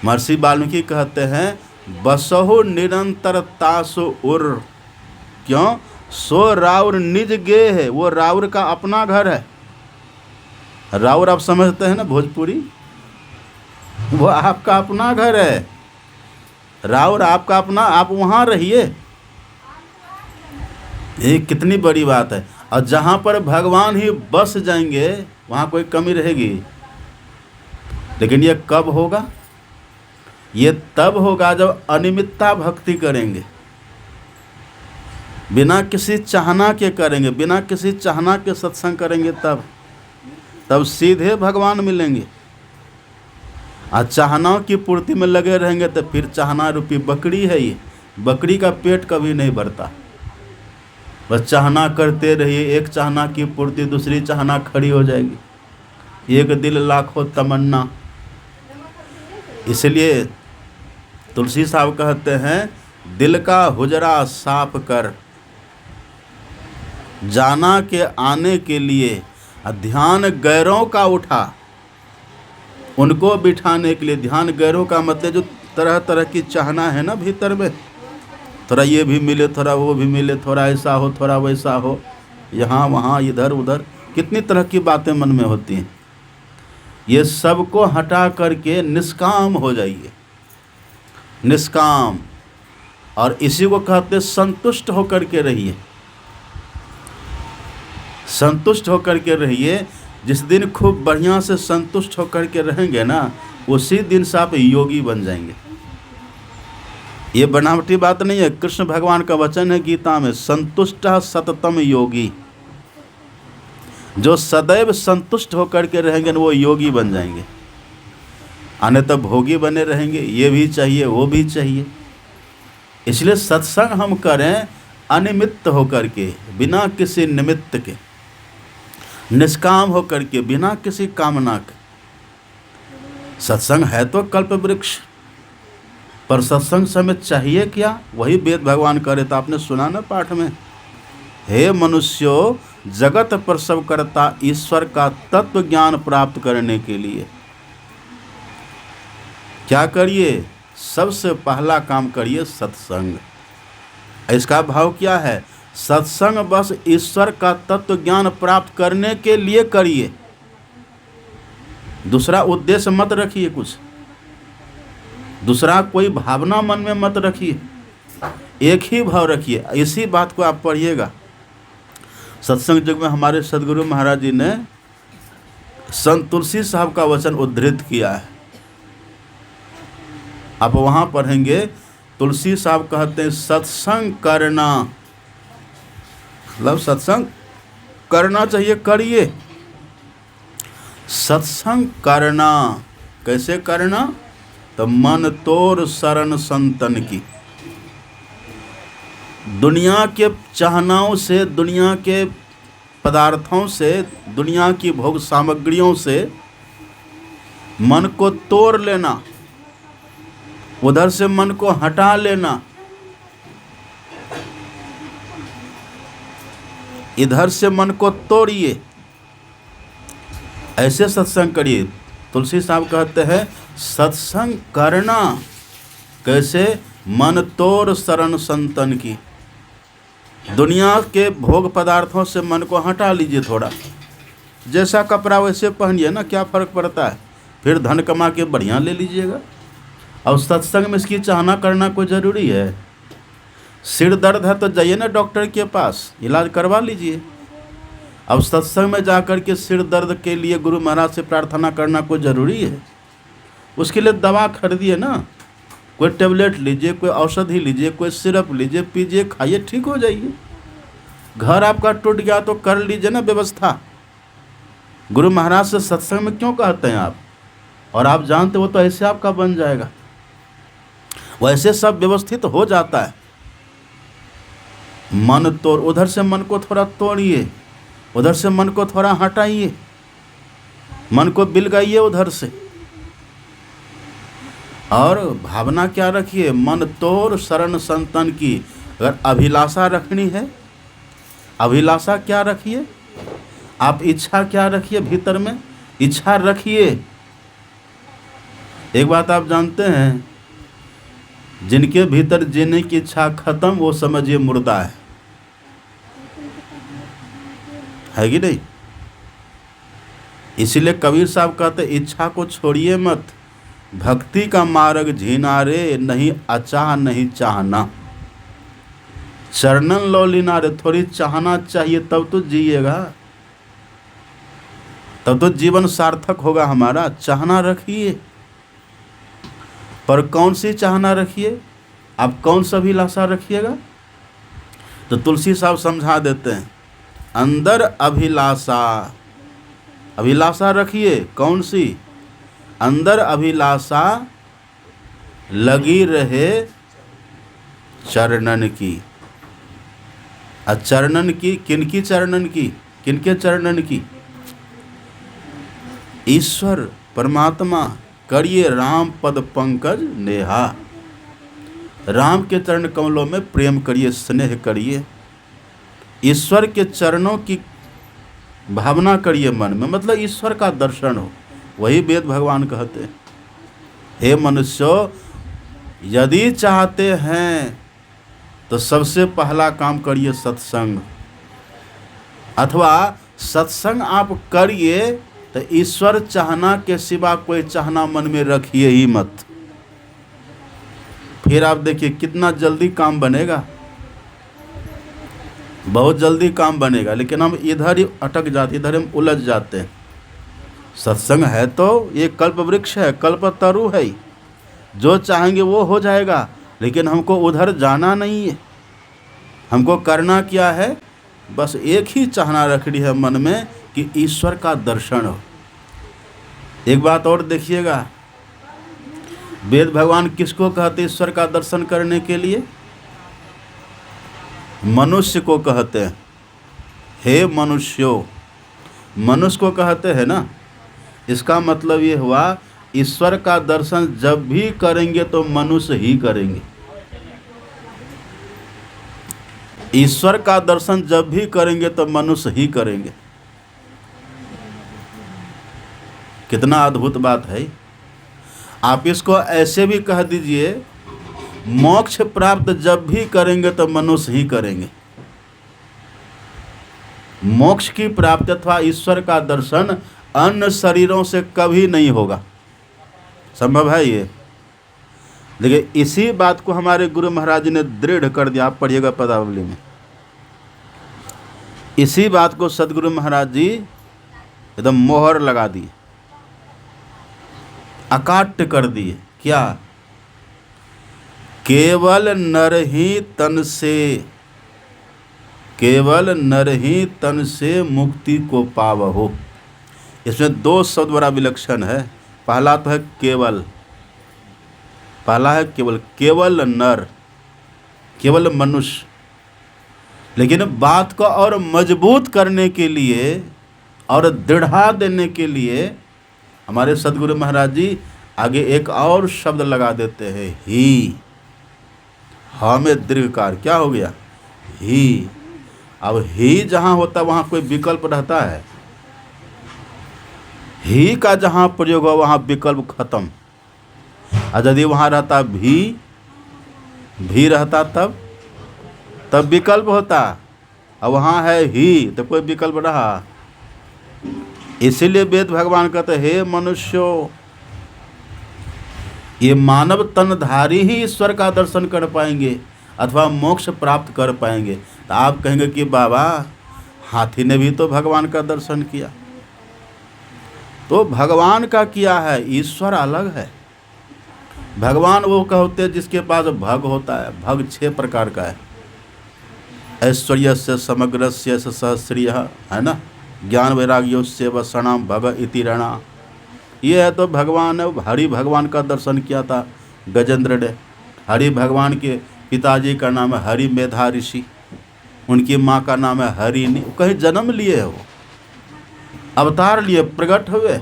S1: महर्षि वाल्मीकि कहते हैं बसहु निरंतर तासु उर, क्यों? सो राउर निज गे है, वो राउर का अपना घर है। राउर आप समझते हैं ना, भोजपुरी, वो आपका अपना घर है, राउर आपका अपना, आप वहाँ रहिए। ये कितनी बड़ी बात है। और जहाँ पर भगवान ही बस जाएंगे वहाँ कोई कमी रहेगी। लेकिन ये कब होगा? ये तब होगा जब अनिमित्ता भक्ति करेंगे, बिना किसी चाहना के करेंगे, बिना किसी चाहना के सत्संग करेंगे, तब सीधे भगवान मिलेंगे। और चाहनाओं की पूर्ति में लगे रहेंगे तो फिर चाहना रूपी बकरी है, ये बकरी का पेट कभी नहीं भरता। बस चाहना करते रहिए, एक चाहना की पूर्ति दूसरी चाहना खड़ी हो जाएगी। एक दिल लाखों तमन्ना। इसलिए तुलसी साहब कहते हैं दिल का हुजरा साफ कर, जाना के आने के लिए ध्यान गैरों का उठा, उनको बिठाने के लिए। ध्यान गैरों का मतलब जो तरह तरह की चाहना है ना भीतर में, थोड़ा ये भी मिले, थोड़ा वो भी मिले, थोड़ा ऐसा हो, थोड़ा वैसा हो, यहाँ वहाँ इधर उधर, कितनी तरह की बातें मन में होती हैं। ये सब को हटा करके निष्काम हो जाइए, निष्काम। और इसी को कहते संतुष्ट होकर के रहिए, संतुष्ट होकर के रहिए। जिस दिन खूब बढ़िया से संतुष्ट होकर के रहेंगे ना, उसी दिन से आप योगी बन जाएंगे। ये बनावटी बात नहीं है, कृष्ण भगवान का वचन है गीता में, संतुष्ट सततम योगी। जो सदैव संतुष्ट होकर के रहेंगे ना, वो योगी बन जाएंगे। आने तक भोगी बने रहेंगे, ये भी चाहिए वो भी चाहिए। इसलिए सत्संग हम करें अनिमित्त होकर के, बिना किसी निमित्त के, निष्काम होकर के, बिना किसी कामना के। सत्संग है तो कल्प वृक्ष, पर सत्संग समय चाहिए क्या? वही वेद भगवान करे तो आपने सुना ना पाठ में, हे मनुष्यो जगत प्रसव करता ईश्वर का तत्व ज्ञान प्राप्त करने के लिए क्या करिए? सबसे पहला काम करिए सत्संग। इसका भाव क्या है? सत्संग बस ईश्वर का तत्व ज्ञान प्राप्त करने के लिए करिए, दूसरा उद्देश्य मत रखिए, कुछ दूसरा कोई भावना मन में मत रखिए, एक ही भाव रखिए। इसी बात को आप पढ़िएगा। सत्संग युग में हमारे सदगुरु महाराज जी ने संत तुलसी साहब का वचन उद्धृत किया है, आप वहाँ पढ़ेंगे। तुलसी साहब कहते हैं सत्संग करना, मतलब सत्संग करना चाहिए, करिए। सत्संग करना कैसे करना? तो मन तोड़ शरण संतन की। दुनिया के चाहनाओं से, दुनिया के पदार्थों से, दुनिया की भोग सामग्रियों से मन को तोड़ लेना, उधर से मन को हटा लेना, इधर से मन को तोड़िए, ऐसे सत्संग करिए। तुलसी साहब कहते हैं सत्संग करना कैसे? मन तोड़ शरण संतन की। दुनिया के भोग पदार्थों से मन को हटा लीजिए थोड़ा, जैसा कपड़ा वैसे पहनिए ना, क्या फ़र्क पड़ता है? फिर धन कमा के बढ़िया ले लीजिएगा। और सत्संग में इसकी चाहना करना कोई ज़रूरी है? सिर दर्द है तो जाइए ना डॉक्टर के पास, इलाज करवा लीजिए। अब सत्संग में जाकर के सिर दर्द के लिए गुरु महाराज से प्रार्थना करना कोई ज़रूरी है? उसके लिए दवा खरीदिए ना, कोई टेबलेट लीजिए, कोई औषधि लीजिए, कोई सिरप लीजिए, पीजिए, खाइए, ठीक हो जाइए। घर आपका टूट गया तो कर लीजिए ना व्यवस्था। गुरु महाराज से सत्संग में क्यों कहते हैं आप? और आप जानते हो तो ऐसे आपका बन जाएगा, वैसे सब व्यवस्थित हो जाता है। मन तोड़, उधर से मन को थोड़ा तोड़िए, उधर से मन को थोड़ा हटाइए, मन को बिलगाइए उधर से। और भावना क्या रखिए? मन तोड़ शरण संतन की। अगर अभिलाषा रखनी है, अभिलाषा क्या रखिए? आप इच्छा क्या रखिए? भीतर में इच्छा रखिए। एक बात आप जानते हैं, जिनके भीतर जीने की इच्छा खत्म, वो समझिए मुर्दा है कि नहीं? इसीलिए कबीर साहब कहते इच्छा को छोड़िए मत, भक्ति का मार्ग झीना रे, नहीं अचाह नहीं चाहना। चरणन लो लीना रे, थोड़ी चाहना चाहिए, तब तो जिएगा, तब तो जीवन सार्थक होगा हमारा। चाहना रखिए, पर कौन सी चाहना रखिए? आप कौन सा अभिलाषा रखिएगा? तो तुलसी साहब समझा देते हैं, अंदर अभिलाषा, अभिलाषा रखिए। कौन सी? अंदर अभिलाषा लगी रहे चरणन की। चरणन की, किनकी चरणन की? किनके चरणन की? ईश्वर परमात्मा। करिए राम पद पंकज नेहा, राम के चरण कमलों में प्रेम करिए, स्नेह करिए, ईश्वर के चरणों की भावना करिए मन में, मतलब ईश्वर का दर्शन हो। वही वेद भगवान कहते हैं, हे मनुष्यों, यदि चाहते हैं तो सबसे पहला काम करिए सत्संग, अथवा सत्संग आप करिए तो ईश्वर चाहना के सिवा कोई चाहना मन में रखिए ही मत। फिर आप देखिए कितना जल्दी काम बनेगा, बहुत जल्दी काम बनेगा। लेकिन हम इधर ही अटक जाते, इधर हम उलझ जाते हैं। सत्संग है तो ये कल्प वृक्ष है, कल्प तरु है, जो चाहेंगे वो हो जाएगा, लेकिन हमको उधर जाना नहीं है। हमको करना क्या है? बस एक ही चाहना रखनी है मन में कि ईश्वर का दर्शन हो। एक बात और देखिएगा, वेद भगवान किसको कहते ईश्वर का दर्शन करने के लिए? मनुष्य को कहते हैं, हे मनुष्यों, मनुष्य को कहते हैं ना। इसका मतलब ये हुआ, ईश्वर का दर्शन जब भी करेंगे तो मनुष्य ही करेंगे। ईश्वर का दर्शन जब भी करेंगे तो मनुष्य ही करेंगे। कितना अद्भुत बात है। आप इसको ऐसे भी कह दीजिए, मोक्ष प्राप्त जब भी करेंगे तो मनुष्य ही करेंगे। मोक्ष की प्राप्ति अथवा ईश्वर का दर्शन अन्य शरीरों से कभी नहीं होगा, संभव है ये। देखिए इसी बात को हमारे गुरु महाराज ने दृढ़ कर दिया। आप पढ़िएगा पदावली में, इसी बात को सदगुरु महाराज जी एकदम मोहर लगा दिए, अकाट्य कर दिए। क्या? केवल नर ही तन से, केवल नर ही तन से मुक्ति को पावहो। इसमें दो शब्द बड़ा विलक्षण है। पहला तो है केवल, पहला है केवल, केवल नर, केवल मनुष्य। लेकिन बात को और मजबूत करने के लिए और दृढ़ा देने के लिए हमारे सदगुरु महाराज जी आगे एक और शब्द लगा देते हैं, ही। हाँ में दीर्घकार क्या हो गया? ही। अब ही जहाँ होता वहाँ कोई विकल्प रहता है? ही का जहाँ प्रयोग हो वहाँ विकल्प खत्म। और यदि वहाँ रहता भी रहता तब विकल्प होता। अब वहाँ है ही तो कोई विकल्प रहा। इसीलिए वेद भगवान कहते हे मनुष्यों, ये मानव तनधारी ही ईश्वर का दर्शन कर पाएंगे अथवा मोक्ष प्राप्त कर पाएंगे। तो आप कहेंगे कि बाबा हाथी ने भी तो भगवान का दर्शन किया। तो भगवान का किया है, ईश्वर अलग है। भगवान वो कहते हैं जिसके पास भग होता है। भग 6 प्रकार का है। ऐश्वर्य से समग्रस्य सहस्रिय, है ना। ज्ञान वैराग्यो से वसणाम भग इति रणा। ये है तो भगवान है। हरि भगवान का दर्शन किया था गजेंद्र ने। हरि भगवान के पिताजी का नाम है हरि मेधा ऋषि, उनकी माँ का नाम है हरिणी। कहीं जन्म लिए है, वो अवतार लिए, प्रकट हुए।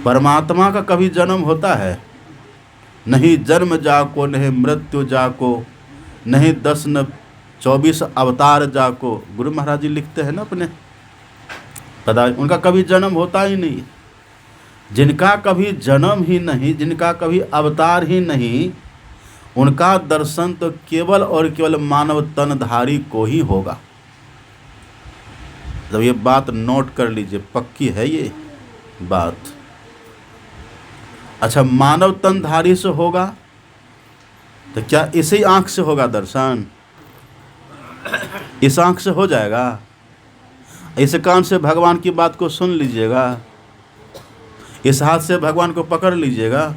S1: परमात्मा का कभी जन्म होता है? नहीं जन्म जाको, नहीं मृत्यु जाको, नहीं 10 न 24 अवतार जाको। गुरु महाराज जी लिखते हैं ना अपने पता, उनका कभी जन्म होता ही नहीं। जिनका कभी जन्म ही नहीं, जिनका कभी अवतार ही नहीं, उनका दर्शन तो केवल और केवल मानव तनधारी को ही होगा। जब ये बात नोट कर लीजिए, पक्की है ये बात। अच्छा, मानव तनधारी से होगा तो क्या इसी आंख से होगा दर्शन? इस आंख से हो जाएगा? इस कान से भगवान की बात को सुन लीजिएगा, इस हाथ से भगवान को पकड़ लीजिएगा।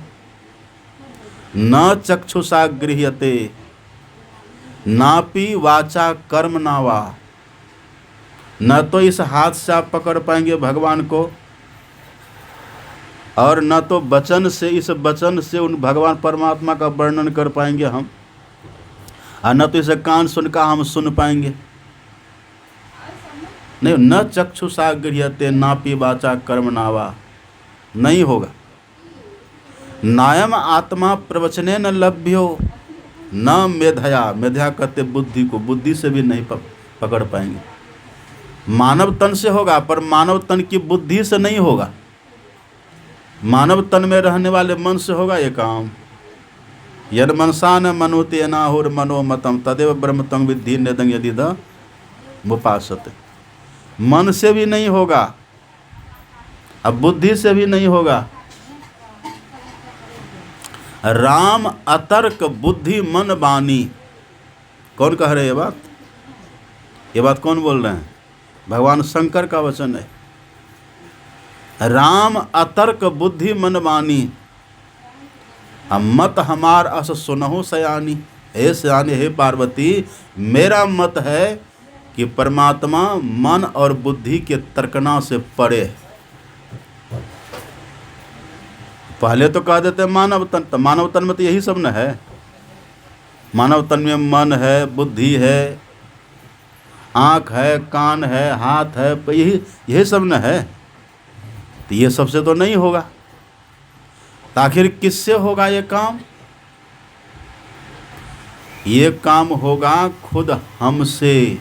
S1: न चक्षुषा गृह्यते नापि वाचा कर्म नावा। न तो इस हाथ से आप पकड़ पाएंगे भगवान को, और न तो वचन से, इस वचन से उन भगवान परमात्मा का वर्णन कर पाएंगे हम, और न तो इसे कान सुनकर हम सुन पाएंगे। नहीं, न चक्षुषा गृह्यते नापि वाचा कर्म नावा, नहीं होगा। नायम आत्मा प्रवचने न लभ्यो न मेधया। मेधया कहते बुद्धि को, बुद्धि से भी नहीं पकड़ पाएंगे। मानव तन से होगा, पर मानव तन की बुद्धि से नहीं होगा। मानव तन में रहने वाले मन से होगा ये काम। यद मनसा न मनुते नाहुर मनोमतम तदेव ब्रह्म तंग विद्धि नेदं यदि द मुपासते। मन से भी नहीं होगा, अब बुद्धि से भी नहीं होगा। राम अतर्क बुद्धि मन बानी। कौन कह रहे ये बात? ये बात कौन बोल रहे हैं? भगवान शंकर का वचन है। राम अतर्क बुद्धि मन बानी, मत हमार अस सुनहु सयानी। हे सयानी, हे पार्वती, मेरा मत है कि परमात्मा मन और बुद्धि के तर्कना से परे है। पहले तो कह देते मानव तन, तो मानव तन में तो यही सब न है। मानव तन में मन है, बुद्धि है, आँख है, कान है, हाथ है, यही सब न है। तो ये सबसे तो नहीं होगा। तो आखिर किससे होगा ये काम? ये काम होगा खुद हमसे।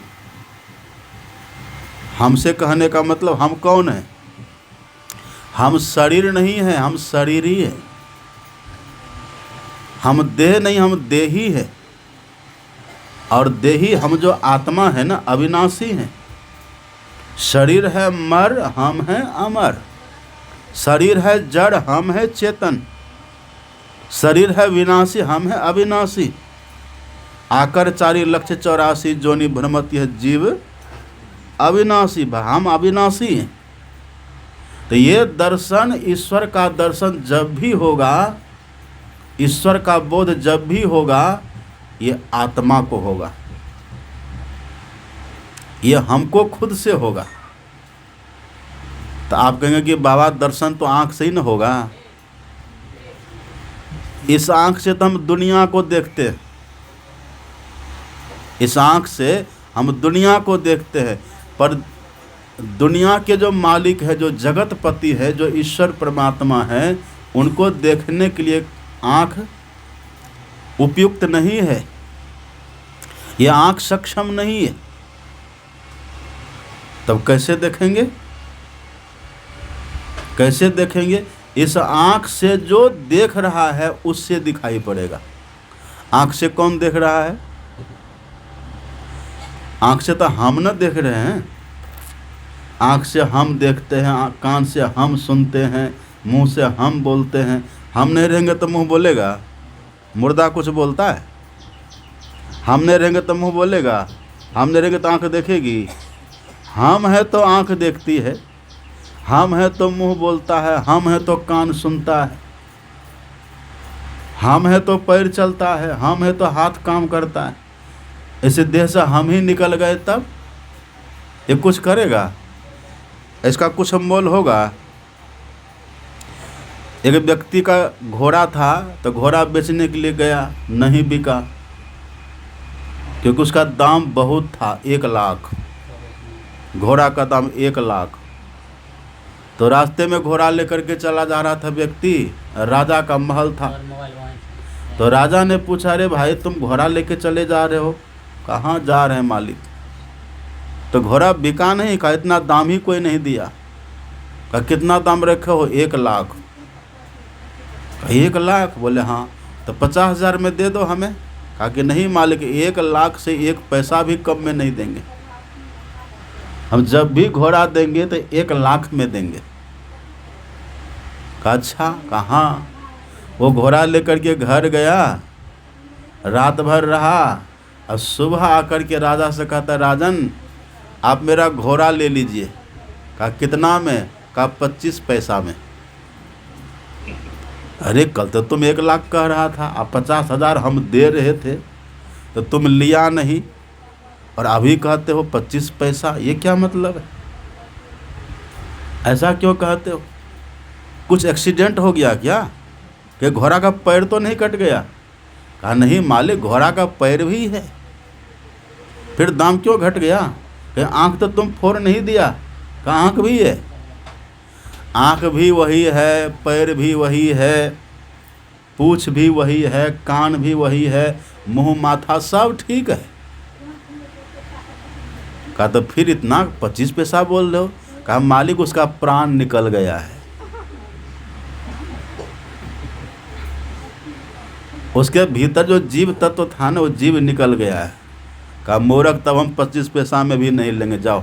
S1: हमसे कहने का मतलब हम कौन है? हम शरीर नहीं है, हम शरीर ही है। हम देह नहीं, हम देही है। और देही हम जो आत्मा है ना, अविनाशी है। शरीर है मर, हम हैं अमर। शरीर है जड़, हम है चेतन। शरीर है विनाशी, हम है अविनाशी। आकर 4,84,00,000 जोनि भ्रमति है जीव अविनाशी, हम अविनाशी हैं। तो ये दर्शन, ईश्वर का दर्शन जब भी होगा, ईश्वर का बोध जब भी होगा, ये आत्मा को होगा, ये हमको खुद से होगा। तो आप कहेंगे कि बाबा दर्शन तो आँख से ही न होगा। इस आँख से तो हम दुनिया को देखते हैं, इस आँख से हम दुनिया को देखते हैं, पर दुनिया के जो मालिक है, जो जगतपति है, जो ईश्वर परमात्मा है, उनको देखने के लिए आँख उपयुक्त नहीं है। यह आँख सक्षम नहीं है। तब कैसे देखेंगे? कैसे देखेंगे? इस आँख से जो देख रहा है उससे दिखाई पड़ेगा। आँख से कौन देख रहा है? आँख से तो हम न देख रहे हैं। आँख से हम देखते हैं, कान से हम सुनते हैं, मुंह से हम बोलते हैं। हम नहीं रहेंगे तो मुंह बोलेगा? मुर्दा कुछ बोलता है? हम नहीं रहेंगे तो मुंह बोलेगा? हम नहीं रहेंगे तो आँख देखेगी? हम है तो आँख देखती है, हम है तो मुंह बोलता है, हम है तो कान सुनता है। हम है तो पैर चलता है, हम है तो हाथ काम करता है, इस देह से हम ही निकल गए तब ये कुछ करेगा? इसका कुछ मोल होगा? एक व्यक्ति का घोड़ा था तो घोड़ा बेचने के लिए गया, नहीं बिका क्योंकि उसका दाम बहुत था, 1 लाख। घोड़ा का दाम 1 लाख। तो रास्ते में घोड़ा लेकर के चला जा रहा था व्यक्ति, राजा का महल था। तो राजा ने पूछा, अरे भाई तुम घोड़ा लेके चले जा रहे हो, कहाँ जा रहे हैं मालिक? तो घोड़ा बिका नहीं, कहा इतना दाम ही कोई नहीं दिया। कहा कितना दाम रखे हो? 1 लाख। 1 लाख? बोले हाँ। तो 50,000 में दे दो हमें। कहा कि नहीं मालिक, 1 लाख से 1 पैसा भी कम में नहीं देंगे, हम जब भी घोड़ा देंगे तो 1 लाख में देंगे। कहा अच्छा, कहाँ? वो घोड़ा लेकर के घर गया, रात भर रहा और सुबह आकर के राजा से कहता, राजन आप मेरा घोड़ा ले लीजिए। कहा कितना में? कहा 25 पैसा में। अरे कल तो तुम 1 लाख कह रहा था, अब 50,000 हम दे रहे थे तो तुम लिया नहीं, और अभी कहते हो 25 पैसा, ये क्या मतलब है? ऐसा क्यों कहते हो? कुछ एक्सीडेंट हो गया क्या? कि घोड़ा का पैर तो नहीं कट गया? कहा नहीं मालिक, घोड़ा का पैर भी है। फिर दाम क्यों घट गया? कि आँख तो तुम फोड़ नहीं दिया। कहा आँख भी है? आँख भी वही है, पैर भी वही है, पूँछ भी वही है, कान भी वही है, मुंह माथा सब ठीक है। कहा तो फिर इतना 25 पैसा बोल रहे हो? कहा मालिक उसका प्राण निकल गया है, उसके भीतर जो जीव तत्व था ना वो जीव निकल गया है। कहा मूर्ख, तब हम 25 पैसा में भी नहीं लेंगे, जाओ।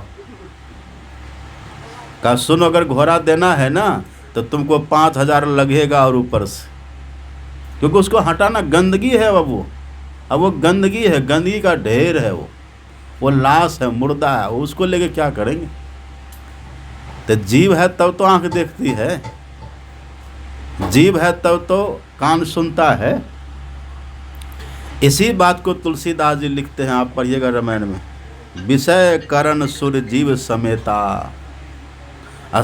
S1: कहा सुनो, अगर घोड़ा देना है ना तो तुमको 5,000 लगेगा और ऊपर से, क्योंकि उसको हटाना गंदगी है। अब वो गंदगी है, गंदगी का ढेर है, वो लाश है, मुर्दा है, उसको लेके क्या करेंगे? तो जीव है तब तो आंख देखती है, जीव है तब तो कान सुनता है। इसी बात को तुलसीदास जी लिखते हैं, आप पढ़िएगा रामायण में, विषय करण सुर जीव समेता,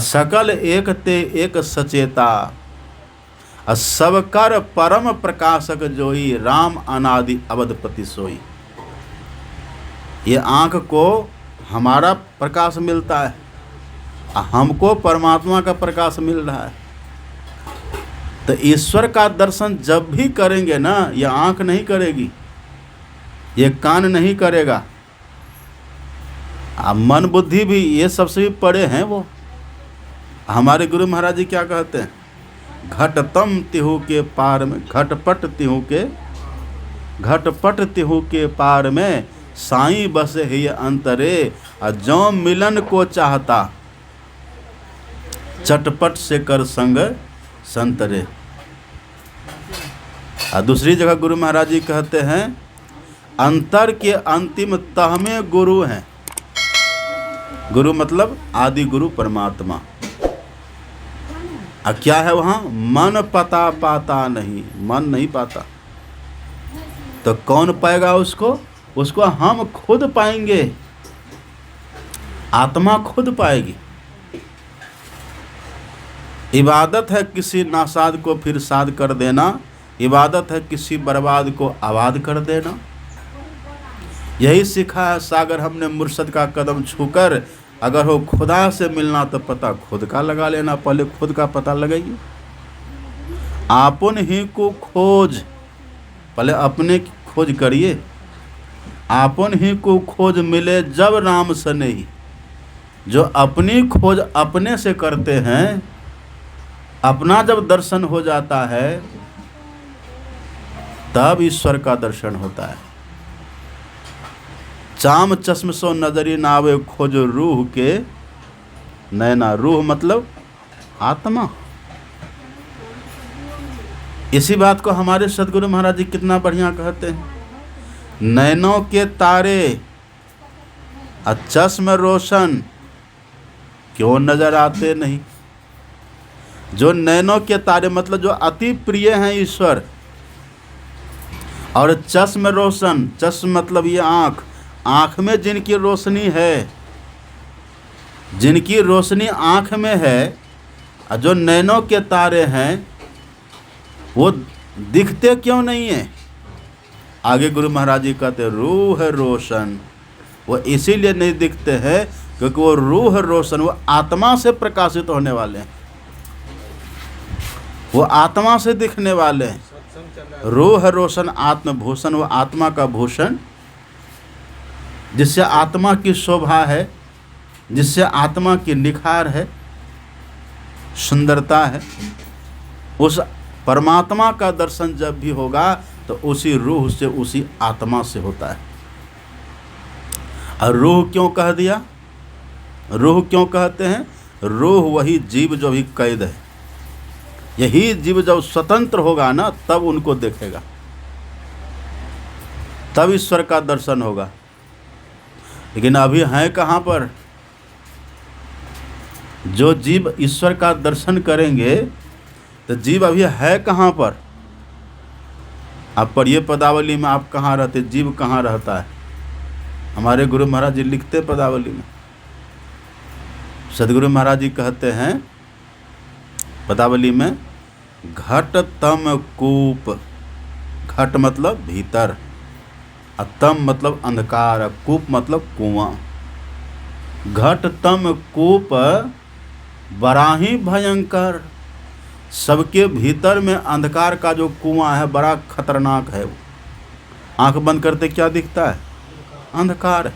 S1: सकल एक ते एक सचेता, सब कर परम प्रकाशक जोई, राम अनादि अवधपति सोई। ये आँख को हमारा प्रकाश मिलता है, हमको परमात्मा का प्रकाश मिल रहा है। तो ईश्वर का दर्शन जब भी करेंगे ना, ये आँख नहीं करेगी, ये कान नहीं करेगा, मन बुद्धि भी, ये सबसे भी पड़े हैं वो। हमारे गुरु महाराज जी क्या कहते हैं? घटतम तिहु के पार में, घटपट तिहु के पार में, साईं बसे ही अंतरे, जो मिलन को चाहता, चटपट से कर संग संतरे। दूसरी जगह गुरु महाराज जी कहते हैं, अंतर के अंतिम तह में गुरु हैं। गुरु मतलब आदि गुरु परमात्मा। क्या है वहाँ? मन पता पाता नहीं, मन नहीं पाता। तो कौन पाएगा उसको? उसको हम खुद पाएंगे, आत्मा खुद पाएगी। इबादत है किसी नासाद को फिर साध कर देना, इबादत है किसी बर्बाद को आबाद कर देना। यही सीखा है सागर हमने मुर्शद का कदम छूकर, अगर हो खुदा से मिलना तो पता खुद का लगा लेना, पहले खुद का पता लगाइए। आपन ही को खोज, पहले अपने की खोज करिए। आपन ही को खोज मिले जब राम सनेही। जो अपनी खोज अपने से करते हैं, अपना जब दर्शन हो जाता है तब ईश्वर का दर्शन होता है। चाम चश्म सो नजरी नावे, खोज रूह के नैना। रूह मतलब आत्मा। इसी बात को हमारे सदगुरु महाराज जी कितना बढ़िया कहते हैं, नैनों के तारे चश्म रोशन क्यों नजर आते नहीं। जो नैनों के तारे मतलब जो अति प्रिय हैं ईश्वर, और चश्म रोशन, चश्म मतलब ये आँख, आँख में जिनकी रोशनी है, जिनकी रोशनी आँख में है, और जो नैनों के तारे हैं वो दिखते क्यों नहीं हैं? आगे गुरु महाराज जी कहते रूह रोशन, वो इसीलिए नहीं दिखते हैं क्योंकि वो रूह रोशन, वो आत्मा से प्रकाशित होने वाले हैं, वो आत्मा से दिखने वाले हैं। रूह रोशन आत्मभूषण, वो आत्मा का भूषण, जिससे आत्मा की शोभा है, जिससे आत्मा की निखार है, सुंदरता है। उस परमात्मा का दर्शन जब भी होगा तो उसी रूह से, उसी आत्मा से होता है। और रूह क्यों कह दिया? रूह क्यों कहते हैं? रूह वही जीव जो भी कैद है, यही जीव जब स्वतंत्र होगा ना तब उनको देखेगा, तब ईश्वर का दर्शन होगा। लेकिन अभी हैं कहाँ पर? जो जीव ईश्वर का दर्शन करेंगे तो जीव अभी है कहाँ पर? आप पढ़िए पदावली में, आप कहाँ रहते, जीव कहाँ रहता है? हमारे गुरु महाराज जी लिखते पदावली में, सदगुरु महाराज जी कहते हैं पदावली में, घट तम कूप, घट मतलब भीतर, तम मतलब अंधकार, कूप मतलब कुआं। घट तम कूप बराही भयंकर, सबके भीतर में अंधकार का जो कुआं है बड़ा खतरनाक है। वो आंख बंद करते क्या दिखता है? अंधकार।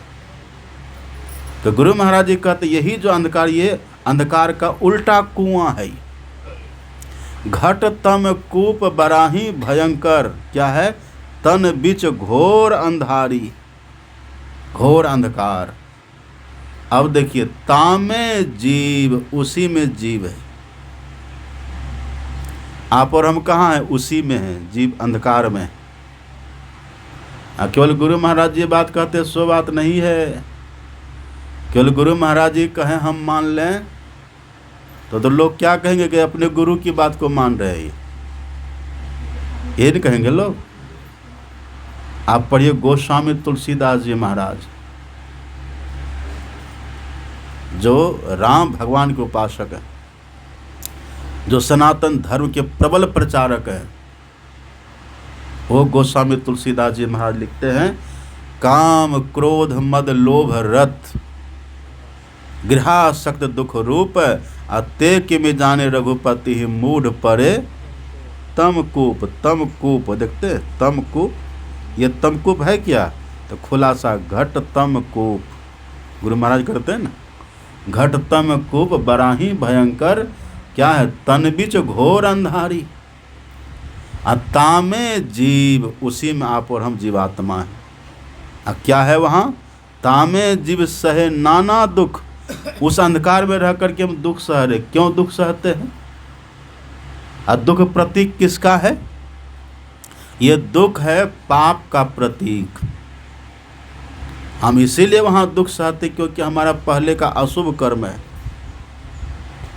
S1: तो गुरु महाराज जी कहते यही जो अंधकार, ये अंधकार का उल्टा कुआं है। घट तम कूप बराही भयंकर, क्या है? तन बीच घोर अंधारी, घोर अंधकार। अब देखिए, तामे जीव, उसी में जीव है। आप और हम कहाँ हैं? उसी में हैं, जीव अंधकार में। केवल गुरु महाराज जी बात कहते सो बात नहीं है। केवल गुरु महाराज जी कहें हम मान लें तो लोग क्या कहेंगे कि अपने गुरु की बात को मान रहे हैं, ये नहीं कहेंगे लोग। आप पढ़िए गोस्वामी तुलसीदास जी महाराज, जो राम भगवान के उपासक हैं, जो सनातन धर्म के प्रबल प्रचारक हैं, वो गोस्वामी तुलसीदास जी महाराज लिखते हैं, काम क्रोध मद लोभ रथ गृहासक्त दुख रूप, अते कि में जाने रघुपति ही मूढ़ परे तमकूप। तमकूप देखते, तमकूप, ये तमकूप है क्या? तो खुलासा, घट तमकूप। गुरु महाराज करते हैं ना, घट तमकूप बराही भयंकर, क्या है? तन बीच घोर अंधारी, तामे जीव, उसी में आप और हम जीवात्मा है। क्या है वहाँ? तामे जीव सहे नाना दुख, उस अंधकार में रह करके हम दुख सह रहे। क्यों दुख सहते हैं? और दुख प्रतीक किसका है? ये दुख है पाप का प्रतीक। हम इसीलिए वहाँ दुख सहते क्योंकि हमारा पहले का अशुभ कर्म है,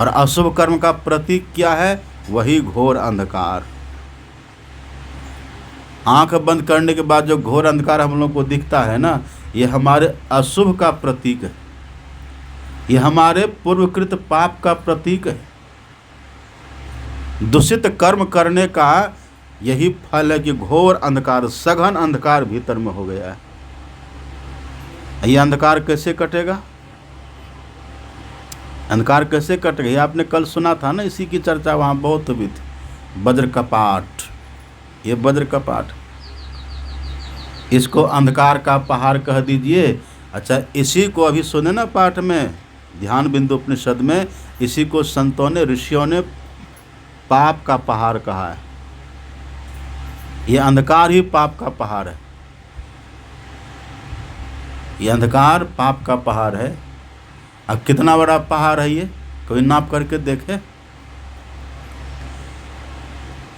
S1: और अशुभ कर्म का प्रतीक क्या है? वही घोर अंधकार। आंख बंद करने के बाद जो घोर अंधकार हम लोग को दिखता है ना, ये हमारे अशुभ का प्रतीक है, ये हमारे पूर्वकृत पाप का प्रतीक है। दूषित कर्म करने का यही फल है कि घोर अंधकार, सघन अंधकार भीतर में हो गया है। ये अंधकार कैसे कटेगा? अंधकार कैसे कटेगा? ये आपने कल सुना था ना, इसी की चर्चा वहाँ बहुत हुई थी। वज्र कपाट, ये वज्र कपाट, इसको अंधकार का पहाड़ कह दीजिए। अच्छा, इसी को अभी सुने ना पाठ में, ध्यान बिंदु उपनिषद में, इसी को संतों ने, ऋषियों ने पाप का पहाड़ कहा है। ये अंधकार ही पाप का पहाड़ है, ये अंधकार पाप का पहाड़ है। अब कितना बड़ा पहाड़ है ये, कोई नाप करके देखे?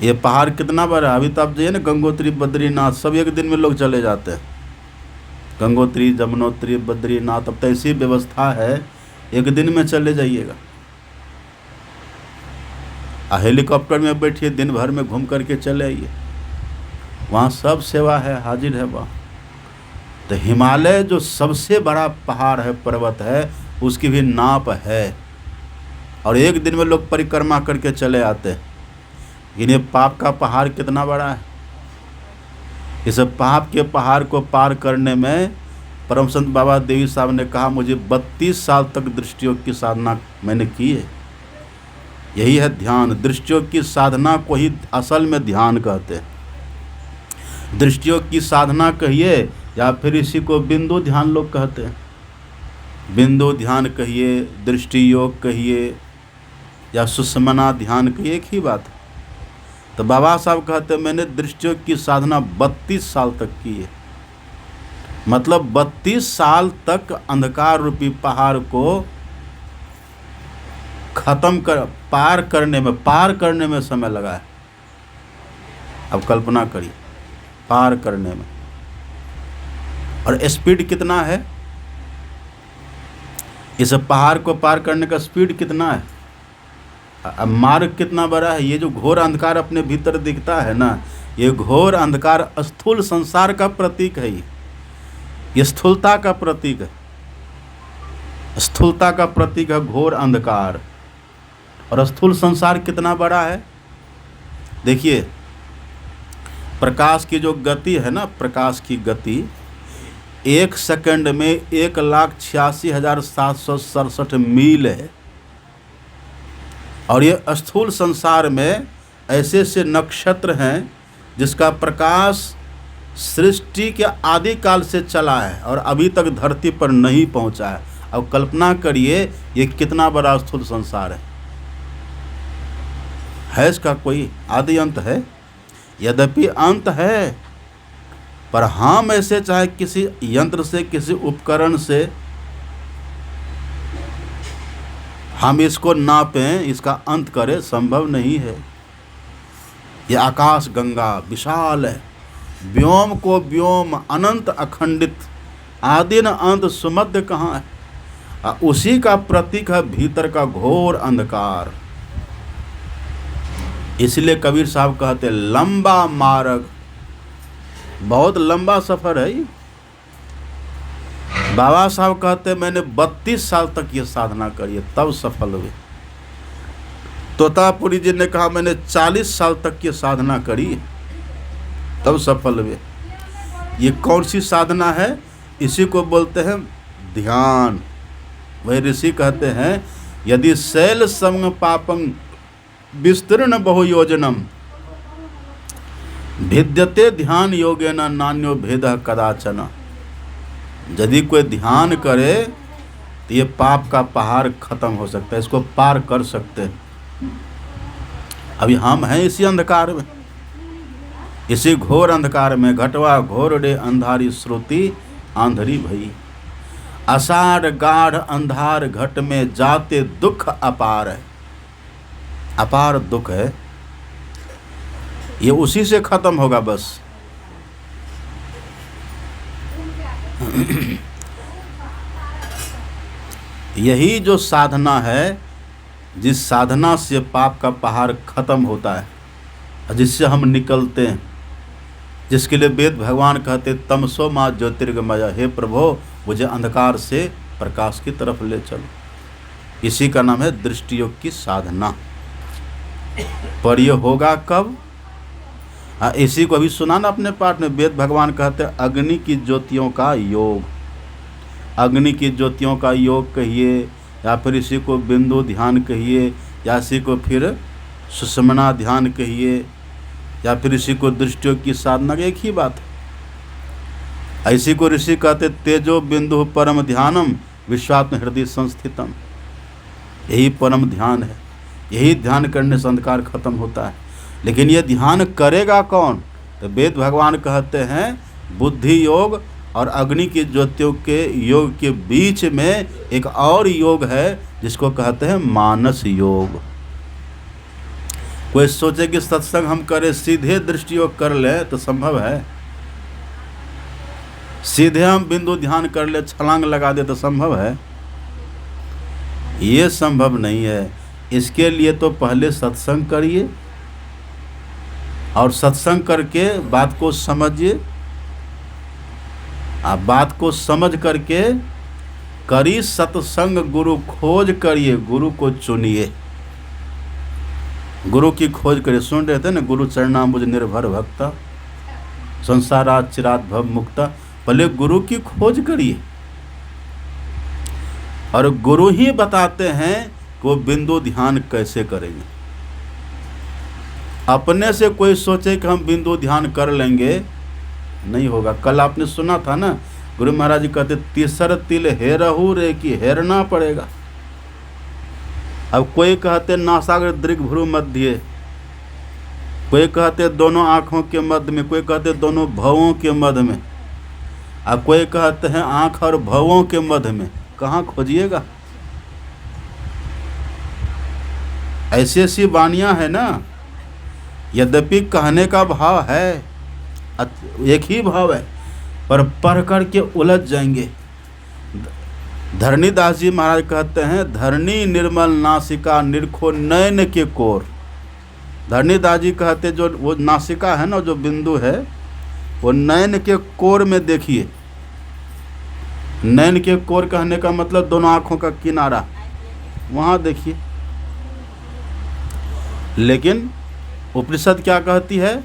S1: ये पहाड़ कितना बड़ा है? अभी तो आप जाइए ना गंगोत्री बद्रीनाथ, सब एक दिन में लोग चले जाते हैं। गंगोत्री, जमुनोत्री, बद्रीनाथ, अब तो ऐसी व्यवस्था है, एक दिन में चले जाइएगा। हेलीकॉप्टर में बैठिए, दिन भर में घूम करके चले आइए। वहाँ सब सेवा है, हाजिर है वहाँ। तो हिमालय जो सबसे बड़ा पहाड़ है, पर्वत है, उसकी भी नाप है, और एक दिन में लोग परिक्रमा करके चले आते हैं। इन्हें पाप का पहाड़ कितना बड़ा है। इस पाप के पहाड़ को पार करने में परम संत बाबा देवी साहब ने कहा, मुझे 32 साल तक दृष्टियोग की साधना मैंने की है। यही है ध्यान। दृष्टियोग की साधना को ही असल में ध्यान कहते हैं। दृष्टियोग की साधना कहिए या फिर इसी को बिंदु ध्यान लोग कहते हैं। बिंदु ध्यान कहिए, दृष्टि योग कहिए या सुषमना ध्यान कहिए, एक ही बात है। तो बाबा साहब कहते हैं मैंने दृष्टियोग की साधना 32 साल तक की है। मतलब 32 साल तक अंधकार रूपी पहाड़ को खत्म कर पार करने में समय लगा है। अब कल्पना करिए, पार करने में। और स्पीड कितना है, इस पहाड़ को पार करने का स्पीड कितना है, अब मार्ग कितना बड़ा है। ये जो घोर अंधकार अपने भीतर दिखता है ना, ये घोर अंधकार स्थूल संसार का प्रतीक है। ये स्थूलता का प्रतीक है, स्थूलता का प्रतीक है घोर अंधकार। और स्थूल संसार कितना बड़ा है, देखिए प्रकाश की जो गति है ना, प्रकाश की गति 1 सेकंड में 1,86,767 मील है। और ये स्थूल संसार में ऐसे ऐसे नक्षत्र हैं जिसका प्रकाश सृष्टि के आदि काल से चला है और अभी तक धरती पर नहीं पहुंचा है। अब कल्पना करिए ये कितना बड़ा स्थूल संसार है इसका कोई आदि अंत है? यद्यपि अंत है, पर हम ऐसे चाहे किसी यंत्र से, किसी उपकरण से हम इसको नापें, इसका अंत करें, संभव नहीं है। यह आकाश गंगा विशाल है, व्योम को व्योम अनंत अखंडित, आदि न अंत सुमध्य कहाँ है। उसी का प्रतीक है भीतर का घोर अंधकार। इसलिए कबीर साहब कहते लंबा मार्ग, बहुत लंबा सफर है ये। बाबा साहब कहते मैंने 32 साल तक ये साधना करी तब सफल हुए। तोतापुरी जी ने कहा मैंने 40 साल तक ये साधना करी तब सफल हुए। ये कौन सी साधना है? इसी को बोलते हैं ध्यान। वही ऋषि कहते हैं यदि शैल संग पापं विस्तृण बहुयोजनम भिद्यते ध्यान योगेन नान्यो भेदः कदाचन। यदि कोई ध्यान करे तो ये पाप का पहाड़ खत्म हो सकता है, इसको पार कर सकते हैं। अभी हम हैं इसी अंधकार में, इसी घोर अंधकार में। घटवा घोर डे अंधारी श्रुति आंधरी भई, असार गाढ़ अंधार घट में जाते दुख अपार है। अपार दुख है, ये उसी से खत्म होगा बस। यही जो साधना है, जिस साधना से पाप का पहाड़ खत्म होता है, जिससे हम निकलते हैं, जिसके लिए वेद भगवान कहते तमसो माँ ज्योतिर्गमय, हे प्रभु मुझे अंधकार से प्रकाश की तरफ ले चलो। इसी का नाम है दृष्टि योग की साधना। पर यह होगा कब? इसी को अभी सुना ना अपने पाठ में। वेद भगवान कहते हैं अग्नि की ज्योतियों का योग। अग्नि की ज्योतियों का योग कहिए, या फिर इसी को बिंदु ध्यान कहिए, या इसी को फिर सुषमना ध्यान कहिए, या फिर इसी को दृष्टियोग की साधना, एक ही बात है। ऐसी को ऋषि कहते तेजो बिंदु परम ध्यानम विश्वात्म हृदय संस्थितम। यही परम ध्यान है, यही ध्यान करने से अंधकार खत्म होता है। लेकिन ये ध्यान करेगा कौन? तो वेद भगवान कहते हैं बुद्धि योग और अग्नि की ज्योतियों के योग के बीच में एक और योग है जिसको कहते हैं मानस योग। कोई सोचे कि सत्संग हम करें सीधे दृष्टि योग कर ले तो संभव है? सीधे हम बिंदु ध्यान कर ले, छलांग लगा दे तो संभव है? ये संभव नहीं है। इसके लिए तो पहले सत्संग करिए, और सत्संग करके बात को समझिए। आप बात को समझ करके करी सत्संग, गुरु खोज करिए, गुरु को चुनिए, गुरु की खोज करिए। सुन रहे थे ना, गुरु चरणाम्बुज निर्भर भक्ता, संसारात चिरात भव मुक्ता। पहले गुरु की खोज करिए, और गुरु ही बताते हैं कि वो बिंदु ध्यान कैसे करेंगे। अपने से कोई सोचे कि हम बिंदु ध्यान कर लेंगे, नहीं होगा। कल आपने सुना था ना, गुरु महाराज जी कहते तीसर तिल हेरहू रे कि हेरना पड़ेगा। अब कोई कहते नासाग्र दीर्घ भ्रू मध्य, कोई कहते दोनों आँखों के मध्य में, कोई कहते दोनों भवों के मध्य में, अब कोई कहते हैं आँख और भवों के मध्य में। कहाँ खोजिएगा? ऐसी ऐसी वाणियाँ है ना, यद्यपि कहने का भाव है, एक ही भाव है, पर पढ़ कर के उलझ जाएंगे। धरणीदास जी महाराज कहते हैं, धरणी निर्मल नासिका निरखो नयन के कोर। धरणीदास जी कहते जो वो नासिका है ना, जो बिंदु है, वो नयन के कोर में देखिए। नयन के कोर कहने का मतलब दोनों आँखों का किनारा, वहाँ देखिए। लेकिन उपनिषद क्या कहती है?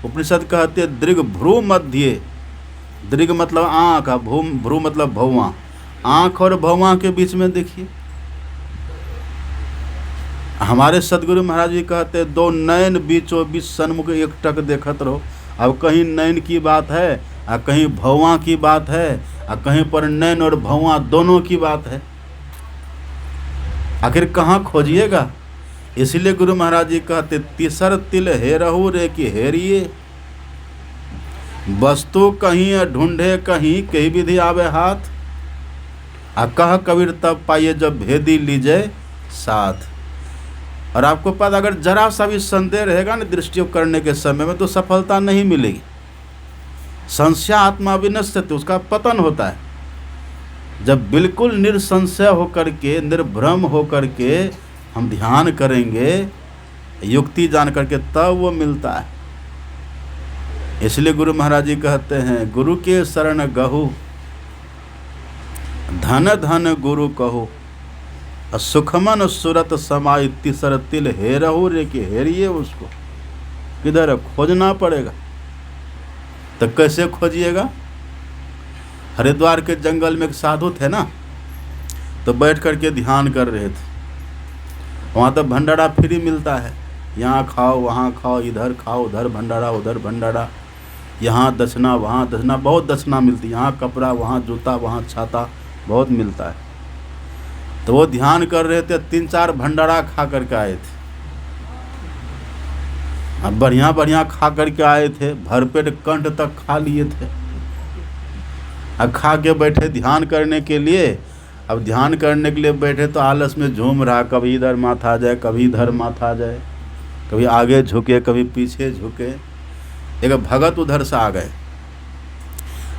S1: उपनिषद कहती है दीर्घ भ्रू मध्य। दीर्घ मतलब आँख, भ्रू मतलब भौवा। आँख और भौवा के बीच में देखिए। हमारे सदगुरु महाराज जी कहते हैं दो नयन बीचों बीच सन्मुख एक टक देखत रहो। अब कहीं नयन की बात है और कहीं भौवा की बात है, और कहीं पर नयन और भौवा दोनों की बात है। आखिर कहाँ खोजिएगा? इसलिए गुरु महाराज जी कहते तीसर तिल हेरहू रे कि हेरिए। वस्तु कहीं ढूंढे कहीं, कई विधि आवे हाथ। आ कह कबीर तब पाइए जब भेदी लीजिए साथ। और आपको पता, अगर जरा सा भी संदेह रहेगा ना दृष्टि करने के समय में, तो सफलता नहीं मिलेगी। संशय आत्मा विनश्यति, उसका पतन होता है। जब बिल्कुल निसंशय होकर के, निर्भ्रम होकर के हम ध्यान करेंगे, युक्ति जान करके, तब वो मिलता है। इसलिए गुरु महाराज जी कहते हैं गुरु के शरण गहु, धन धन गुरु कहो, सुखमन सुरत समाई तीसर तिल हेरहू रे कि हेरिए। उसको किधर खोजना पड़ेगा? तो कैसे खोजिएगा? हरिद्वार के जंगल में एक साधु थे ना, तो बैठ करके ध्यान कर रहे थे। वहाँ तो भंडारा फ्री मिलता है, यहाँ खाओ वहाँ खाओ, इधर खाओ उधर भंडारा उधर भंडारा, यहाँ दक्षिणा वहाँ दक्षिणा, बहुत दक्षिणा मिलती है। यहाँ कपड़ा वहाँ जूता वहाँ छाता, बहुत मिलता है। तो वो ध्यान कर रहे थे, 3-4 भंडारा खा करके आए थे। अब बढ़िया बढ़िया खा करके आए थे, भरपेट कंठ तक खा लिए थे। अब खा के बैठे ध्यान करने के लिए। अब ध्यान करने के लिए बैठे तो आलस में झूम रहा, कभी इधर माथा आ जाए, कभी इधर माथा आ जाए, कभी आगे झुके कभी पीछे झुके। एक भगत उधर से आ गए,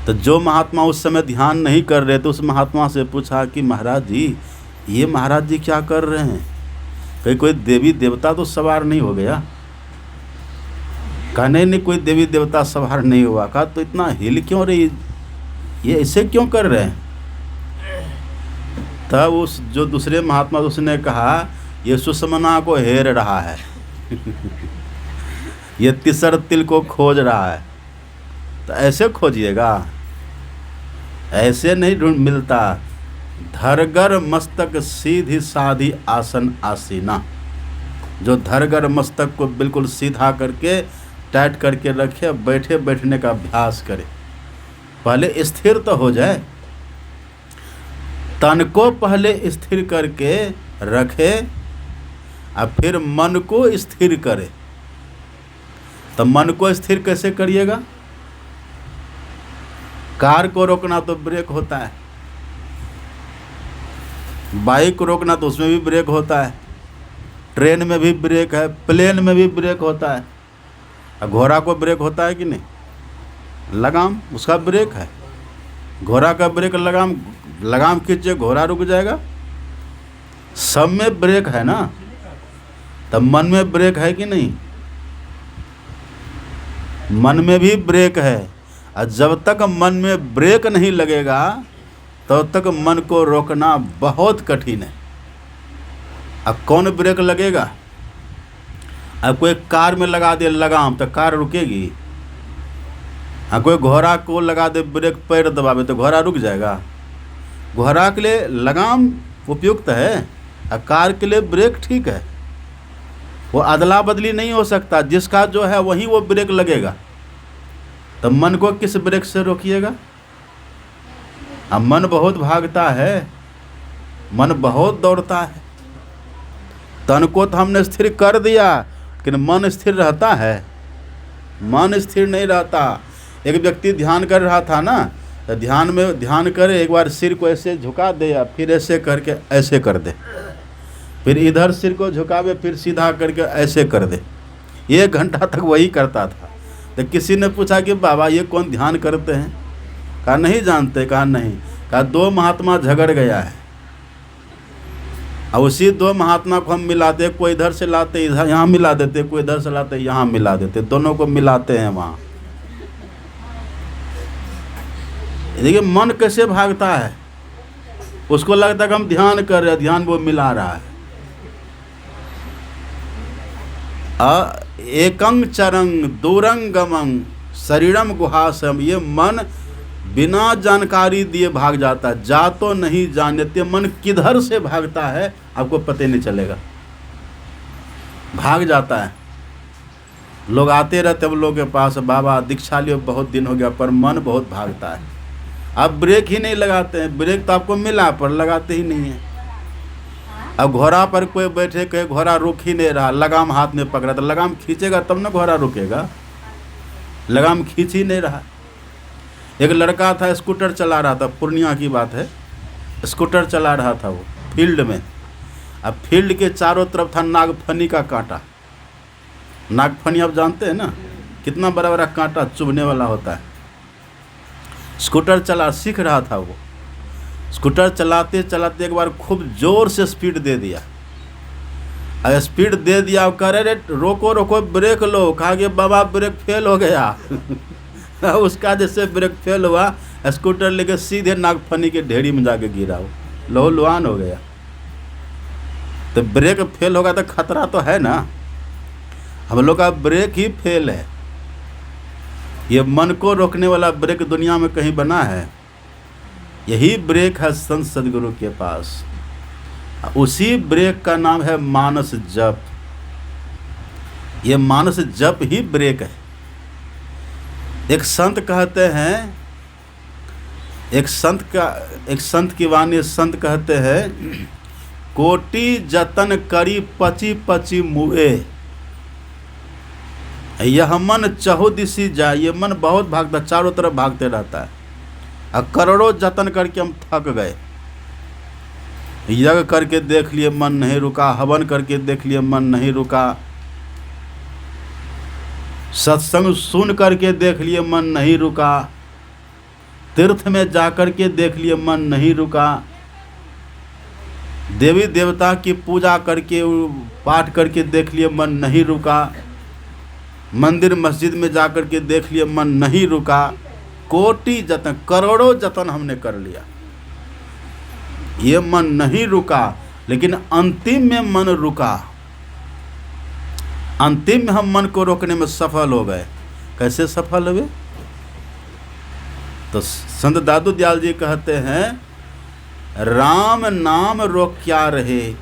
S1: तो जो महात्मा उस समय ध्यान नहीं कर रहे थे, उस महात्मा से पूछा कि महाराज जी, ये महाराज जी क्या कर रहे हैं? कहीं कोई देवी देवता तो सवार नहीं हो गया? कहा नहीं, कोई देवी देवता सवार नहीं हुआ। कहा तो इतना हिल क्यों रही, ये ऐसे क्यों कर रहे हैं? तब उस जो दूसरे महात्मा, उसने कहा ये सुषमना को हेर रहा है ये तीसर तिल को खोज रहा है। तो ऐसे खोजिएगा, ऐसे नहीं ढूंढ मिलता। धरगर मस्तक सीधी साधी आसन आसीना। जो धरगर मस्तक को बिल्कुल सीधा करके टाइट करके रखे, बैठे बैठने का अभ्यास करे। पहले स्थिर तो हो जाए, तन को पहले स्थिर करके रखे, और फिर मन को स्थिर करे। तो मन को स्थिर कैसे करिएगा? कार को रोकना तो ब्रेक होता है, बाइक को रोकना तो उसमें भी ब्रेक होता है, ट्रेन में भी ब्रेक है, प्लेन में भी ब्रेक होता है। और घोड़ा को ब्रेक होता है कि नहीं? लगाम उसका ब्रेक है। घोड़ा का ब्रेक लगाम खींचे, घोड़ा रुक जाएगा। सब में ब्रेक है ना। तब मन में ब्रेक है कि नहीं? मन में भी ब्रेक है, और जब तक मन में ब्रेक नहीं लगेगा तब तक मन को रोकना बहुत कठिन है। अब कौन ब्रेक लगेगा? अब कोई कार में लगा दे लगाम तो कार रुकेगी? कोई घोड़ा को लगा दे ब्रेक, पैर दबावे तो घोड़ा रुक जाएगा? घोड़ा के लिए लगाम उपयुक्त है, और कार के लिए ब्रेक ठीक है। वो अदला बदली नहीं हो सकता, जिसका जो है वहीं वो ब्रेक लगेगा। तो मन को किस ब्रेक से रोकिएगा? अब मन बहुत भागता है, मन बहुत दौड़ता है। तन को तो हमने स्थिर कर दिया, लेकिन मन स्थिर रहता है? मन स्थिर नहीं रहता। एक व्यक्ति ध्यान कर रहा था ना, तो ध्यान करे, एक बार सिर को ऐसे झुका दे, या फिर ऐसे करके ऐसे कर दे, फिर इधर सिर को झुकावे, फिर सीधा करके ऐसे कर दे। 1 घंटा तक वही करता था। तो किसी ने पूछा कि बाबा ये कौन ध्यान करते हैं? कहा नहीं जानते। कहा नहीं। कहा 2 महात्मा झगड़ गया है, और उसी 2 महात्मा को हम मिलाते, कोई इधर से लाते इधर यहाँ मिला देते, कोई इधर से लाते यहाँ मिला देते, दोनों को मिलाते हैं वहाँ। देखिए मन कैसे भागता है। उसको लगता है कि हम ध्यान कर रहे हैं, ध्यान वो मिला रहा है। एकंग चरंग दूरंग गमंग शरीरम गुहासम, ये मन बिना जानकारी दिए भाग जाता है। जा तो नहीं जानते मन किधर से भागता है, आपको पता नहीं चलेगा, भाग जाता है। लोग आते रहते हम लोग के पास, बाबा दीक्षा लियो, बहुत दिन हो गया, पर मन बहुत भागता है। आप ब्रेक ही नहीं लगाते हैं। ब्रेक तो आपको मिला पर लगाते ही नहीं है। अब घोड़ा पर कोई बैठे, कहे घोड़ा रुक ही नहीं रहा, लगाम हाथ में पकड़ा, तो लगाम खींचेगा तब ना घोड़ा रुकेगा। लगाम खींच ही नहीं रहा। एक लड़का था, स्कूटर चला रहा था, पूर्णिया की बात है, स्कूटर चला रहा था वो फील्ड में। अब फील्ड के चारों तरफ था नागफनी का कांटा। नागफनी आप जानते हैं ना, कितना बड़ा बड़ा कांटा चुभने वाला होता है। स्कूटर चला सीख रहा था वो। स्कूटर चलाते चलाते एक बार खूब जोर से स्पीड दे दिया। अगर स्पीड दे दिया, कह रहे रोको रोको, ब्रेक लो। कहा कि बाबा ब्रेक फेल हो गया। उसका जैसे ब्रेक फेल हुआ, स्कूटर लेके सीधे नागफनी के ढेरी में जाके गिरा, वो लहूलुहान हो गया। तो ब्रेक फेल होगा तो खतरा तो है ना। हम लोग का ब्रेक ही फेल है। ये मन को रोकने वाला ब्रेक दुनिया में कहीं बना है? यही ब्रेक है संत सदगुरु के पास। उसी ब्रेक का नाम है मानस जप। ये मानस जप ही ब्रेक है। एक संत कहते हैं, एक संत की वाणी, संत कहते हैं, कोटि जतन करी पची पची मुए, यह मन चहुदिशी जाए। ये मन बहुत भागता, चारों तरफ भागते रहता है। और करोड़ों जतन करके हम थक गए। यज्ञ करके देख लिए मन नहीं रुका, हवन करके देख लिए मन नहीं रुका, सत्संग सुन करके देख लिए मन नहीं रुका, तीर्थ में जाकर के देख लिए मन नहीं रुका, देवी देवता की पूजा करके पाठ करके देख लिए मन नहीं रुका, मंदिर मस्जिद में जाकर के देख लिए मन नहीं रुका। कोटि जतन, करोड़ों जतन हमने कर लिया, ये मन नहीं रुका। लेकिन अंतिम में मन रुका। अंतिम में हम मन को रोकने में सफल हो गए। कैसे सफल हुए? तो संत दादू दयाल जी कहते हैं, राम नाम रोक्या रहे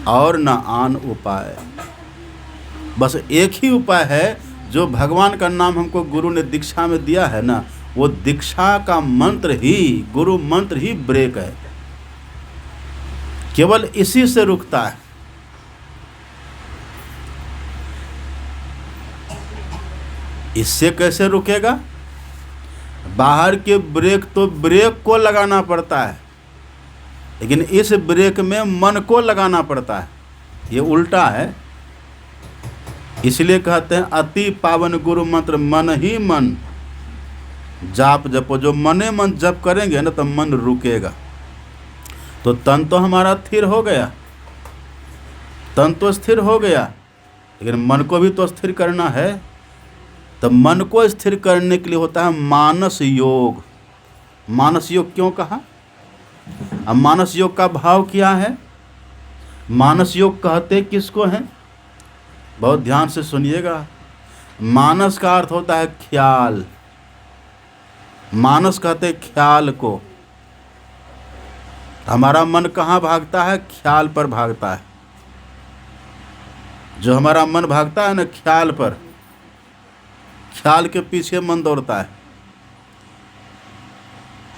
S1: और न आन उपाय। बस एक ही उपाय है, जो भगवान का नाम हमको गुरु ने दीक्षा में दिया है ना, वो दीक्षा का मंत्र ही, गुरु मंत्र ही ब्रेक है। केवल इसी से रुकता है। इससे कैसे रुकेगा? बाहर के ब्रेक तो ब्रेक को लगाना पड़ता है, लेकिन इस ब्रेक में मन को लगाना पड़ता है। ये उल्टा है। इसलिए कहते हैं, अति पावन गुरु मंत्र मन ही मन जाप जपो। जो मने मन जप करेंगे ना, तो मन रुकेगा। तो तन तो हमारा स्थिर हो गया, तन तो स्थिर हो गया। लेकिन मन को भी तो स्थिर करना है। तो मन को स्थिर करने के लिए होता है मानस योग। मानस योग क्यों कहा? अब मानस योग का भाव क्या है? मानस योग कहते किसको हैं? बहुत ध्यान से सुनिएगा। मानस का अर्थ होता है ख्याल। मानस कहते ख्याल को। हमारा मन कहाँ भागता है? ख्याल पर भागता है। जो हमारा मन भागता है ना ख्याल पर, ख्याल के पीछे मन दौड़ता है।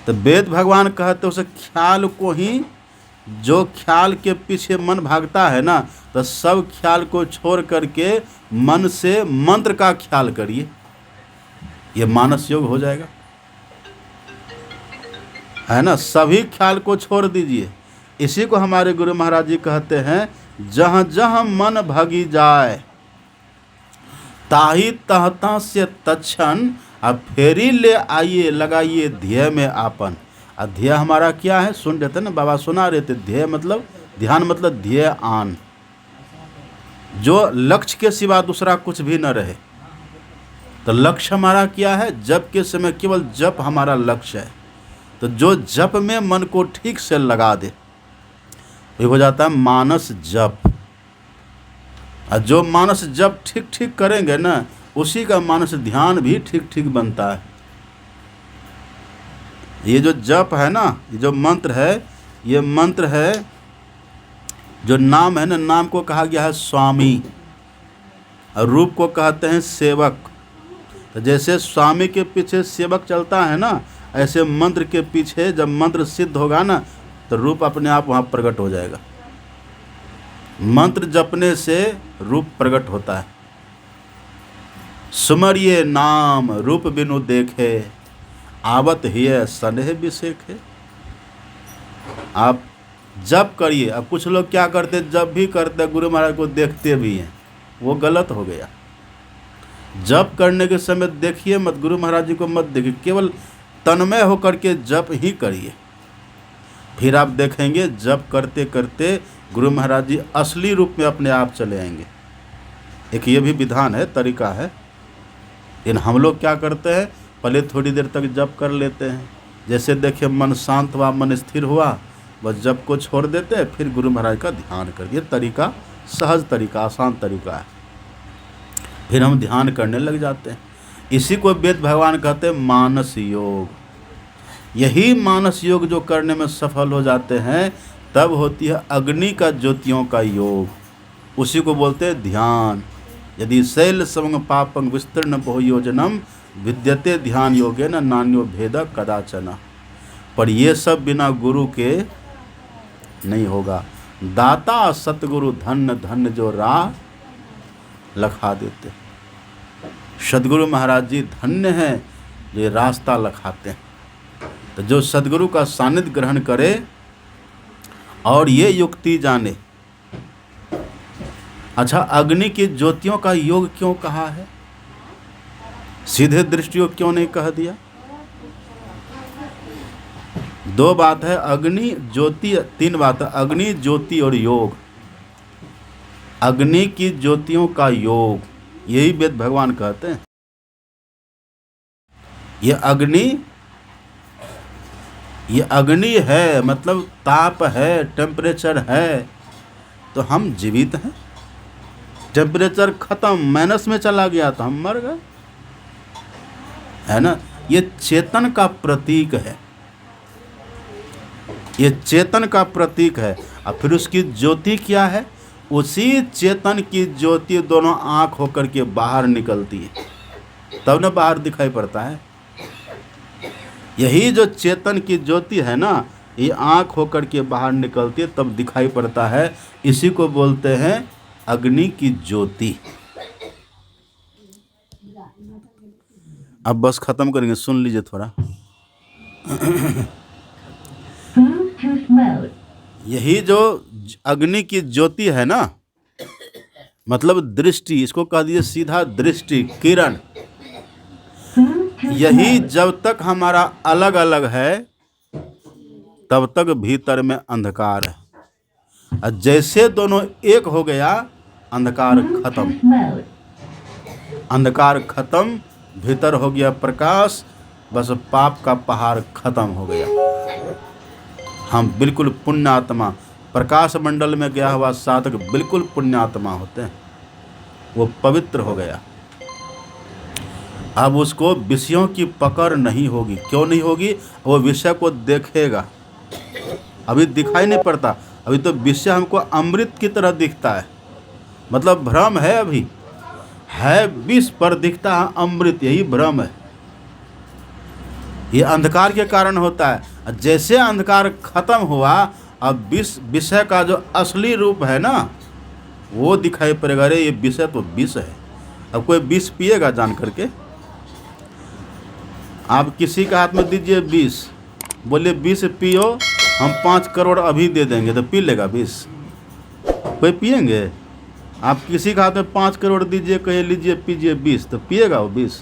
S1: तो वेद भगवान कहते उस ख्याल को ही, जो ख्याल के पीछे मन भागता है ना, तो सब ख्याल को छोड़ करके मन से मंत्र का ख्याल करिए, ये मानस योग हो जाएगा, है ना। सभी ख्याल को छोड़ दीजिए। इसी को हमारे गुरु महाराज जी कहते हैं, जहाँ जहाँ मन भागी जाए ताही तहता से तक्षण, अब फेरी ले आइए लगाइए ध्येय में आपन। ध्येय हमारा क्या है? सुन रहे थे ना, बाबा सुना रहे थे। ध्येय मतलब ध्यान, मतलब ध्येय आन, जो लक्ष्य के सिवा दूसरा कुछ भी न रहे। तो लक्ष्य हमारा क्या है? जप के समय केवल जप हमारा लक्ष्य है। तो जो जप में मन को ठीक से लगा दे ये हो जाता है मानस जप। और जो मानस जप ठीक ठीक करेंगे ना, उसी का मानस ध्यान भी ठीक ठीक बनता है। ये जो जप है ना, ये जो मंत्र है, ये मंत्र है, जो नाम है ना, नाम को कहा गया है स्वामी, और रूप को कहते हैं सेवक। तो जैसे स्वामी के पीछे सेवक चलता है ना, ऐसे मंत्र के पीछे जब मंत्र सिद्ध होगा ना, तो रूप अपने आप वहाँ प्रकट हो जाएगा। मंत्र जपने से रूप प्रकट होता है। सुमरिये नाम रूप बिनु देखे, आवत हिय स्नेह बिसेखे। आप जप करिए। अब कुछ लोग क्या करते, जब भी करते गुरु महाराज को देखते भी हैं, वो गलत हो गया। जप करने के समय देखिए मत, गुरु महाराज जी को मत देखिए, केवल तन्मय होकर के जप ही करिए। फिर आप देखेंगे जप करते करते गुरु महाराज जी असली रूप में अपने आप चले आएंगे। एक ये भी विधान है, तरीका है। लेकिन हम लोग क्या करते हैं, पहले थोड़ी देर तक जप कर लेते हैं, जैसे देखिए मन शांत हुआ, मन स्थिर हुआ, बस जप को छोड़ देते हैं, फिर गुरु महाराज का ध्यान कर। ये तरीका सहज तरीका, आसान तरीका है। फिर हम ध्यान करने लग जाते हैं। इसी को वेद भगवान कहते हैं मानस योग। यही मानस योग जो करने में सफल हो जाते हैं, तब होती है अग्नि का ज्योतियों का योग। उसी को बोलते हैं ध्यान। यदि शैल समंग पापंग विस्तीर्ण बहुयोजनम विद्यते ध्यान योगे न नान्यो भेद कदाचन। पर ये सब बिना गुरु के नहीं होगा। दाता सतगुरु धन्य धन्य जो राह लखा देते। सदगुरु महाराज जी धन्य हैं जो रास्ता लखाते हैं। तो जो सदगुरु का सानिध्य ग्रहण करे और ये युक्ति जाने। अच्छा, अग्नि की ज्योतियों का योग क्यों कहा है? सीधे दृष्टि योग क्यों नहीं कह दिया? दो बात है, अग्नि ज्योति, तीन बात है, अग्नि ज्योति और योग। अग्नि की ज्योतियों का योग, यही वेद भगवान कहते हैं। ये अग्नि है, मतलब ताप है, टेम्परेचर है, तो हम जीवित हैं। टेम्परेचर खत्म, माइनस में चला गया तो हम मर गए, है ना। ये चेतन का प्रतीक है, ये चेतन का प्रतीक है। और फिर उसकी ज्योति क्या है? उसी चेतन की ज्योति दोनों आँख होकर के बाहर निकलती है, तब न बाहर दिखाई पड़ता है। यही जो चेतन की ज्योति है ना, ये आँख होकर के बाहर निकलती है, तब दिखाई पड़ता है। इसी को बोलते हैं अग्नि की ज्योति। अब बस खत्म करेंगे, सुन लीजिए थोड़ा। यही जो अग्नि की ज्योति है ना, मतलब दृष्टि, इसको कह दीजिए सीधा दृष्टि, किरण। यही जब तक हमारा अलग अलग है, तब तक भीतर में अंधकार है। और जैसे दोनों एक हो गया, अंधकार खत्म, अंधकार खत्म, भीतर हो गया प्रकाश, बस पाप का पहाड़ खत्म हो गया। हम बिल्कुल पुण्यात्मा, प्रकाश मंडल में गया हुआ साधक बिल्कुल पुण्यात्मा होते हैं, वो पवित्र हो गया। अब उसको विषयों की पकड़ नहीं होगी। क्यों नहीं होगी? वो विषय को देखेगा, अभी दिखाई नहीं पड़ता, अभी तो विषय हमको अमृत की तरह दिखता है, मतलब भ्रम है, अभी है विष पर दिखता है अमृत, यही भ्रम है। ये अंधकार के कारण होता है। जैसे अंधकार खत्म हुआ, अब विषय का जो असली रूप है ना, वो दिखाई पड़ेगा। अरे ये विषय तो विष है। अब कोई विष पिएगा जान करके? आप किसी के हाथ में दीजिए विष, बोले विष पियो, हम 5 करोड़ अभी दे देंगे, तो पी लेगा विष? कोई पिएंगे? आप किसी के हाथ में 5 करोड़ दीजिए, कहे लीजिए पीजिए विष, तो पिएगा वो विष?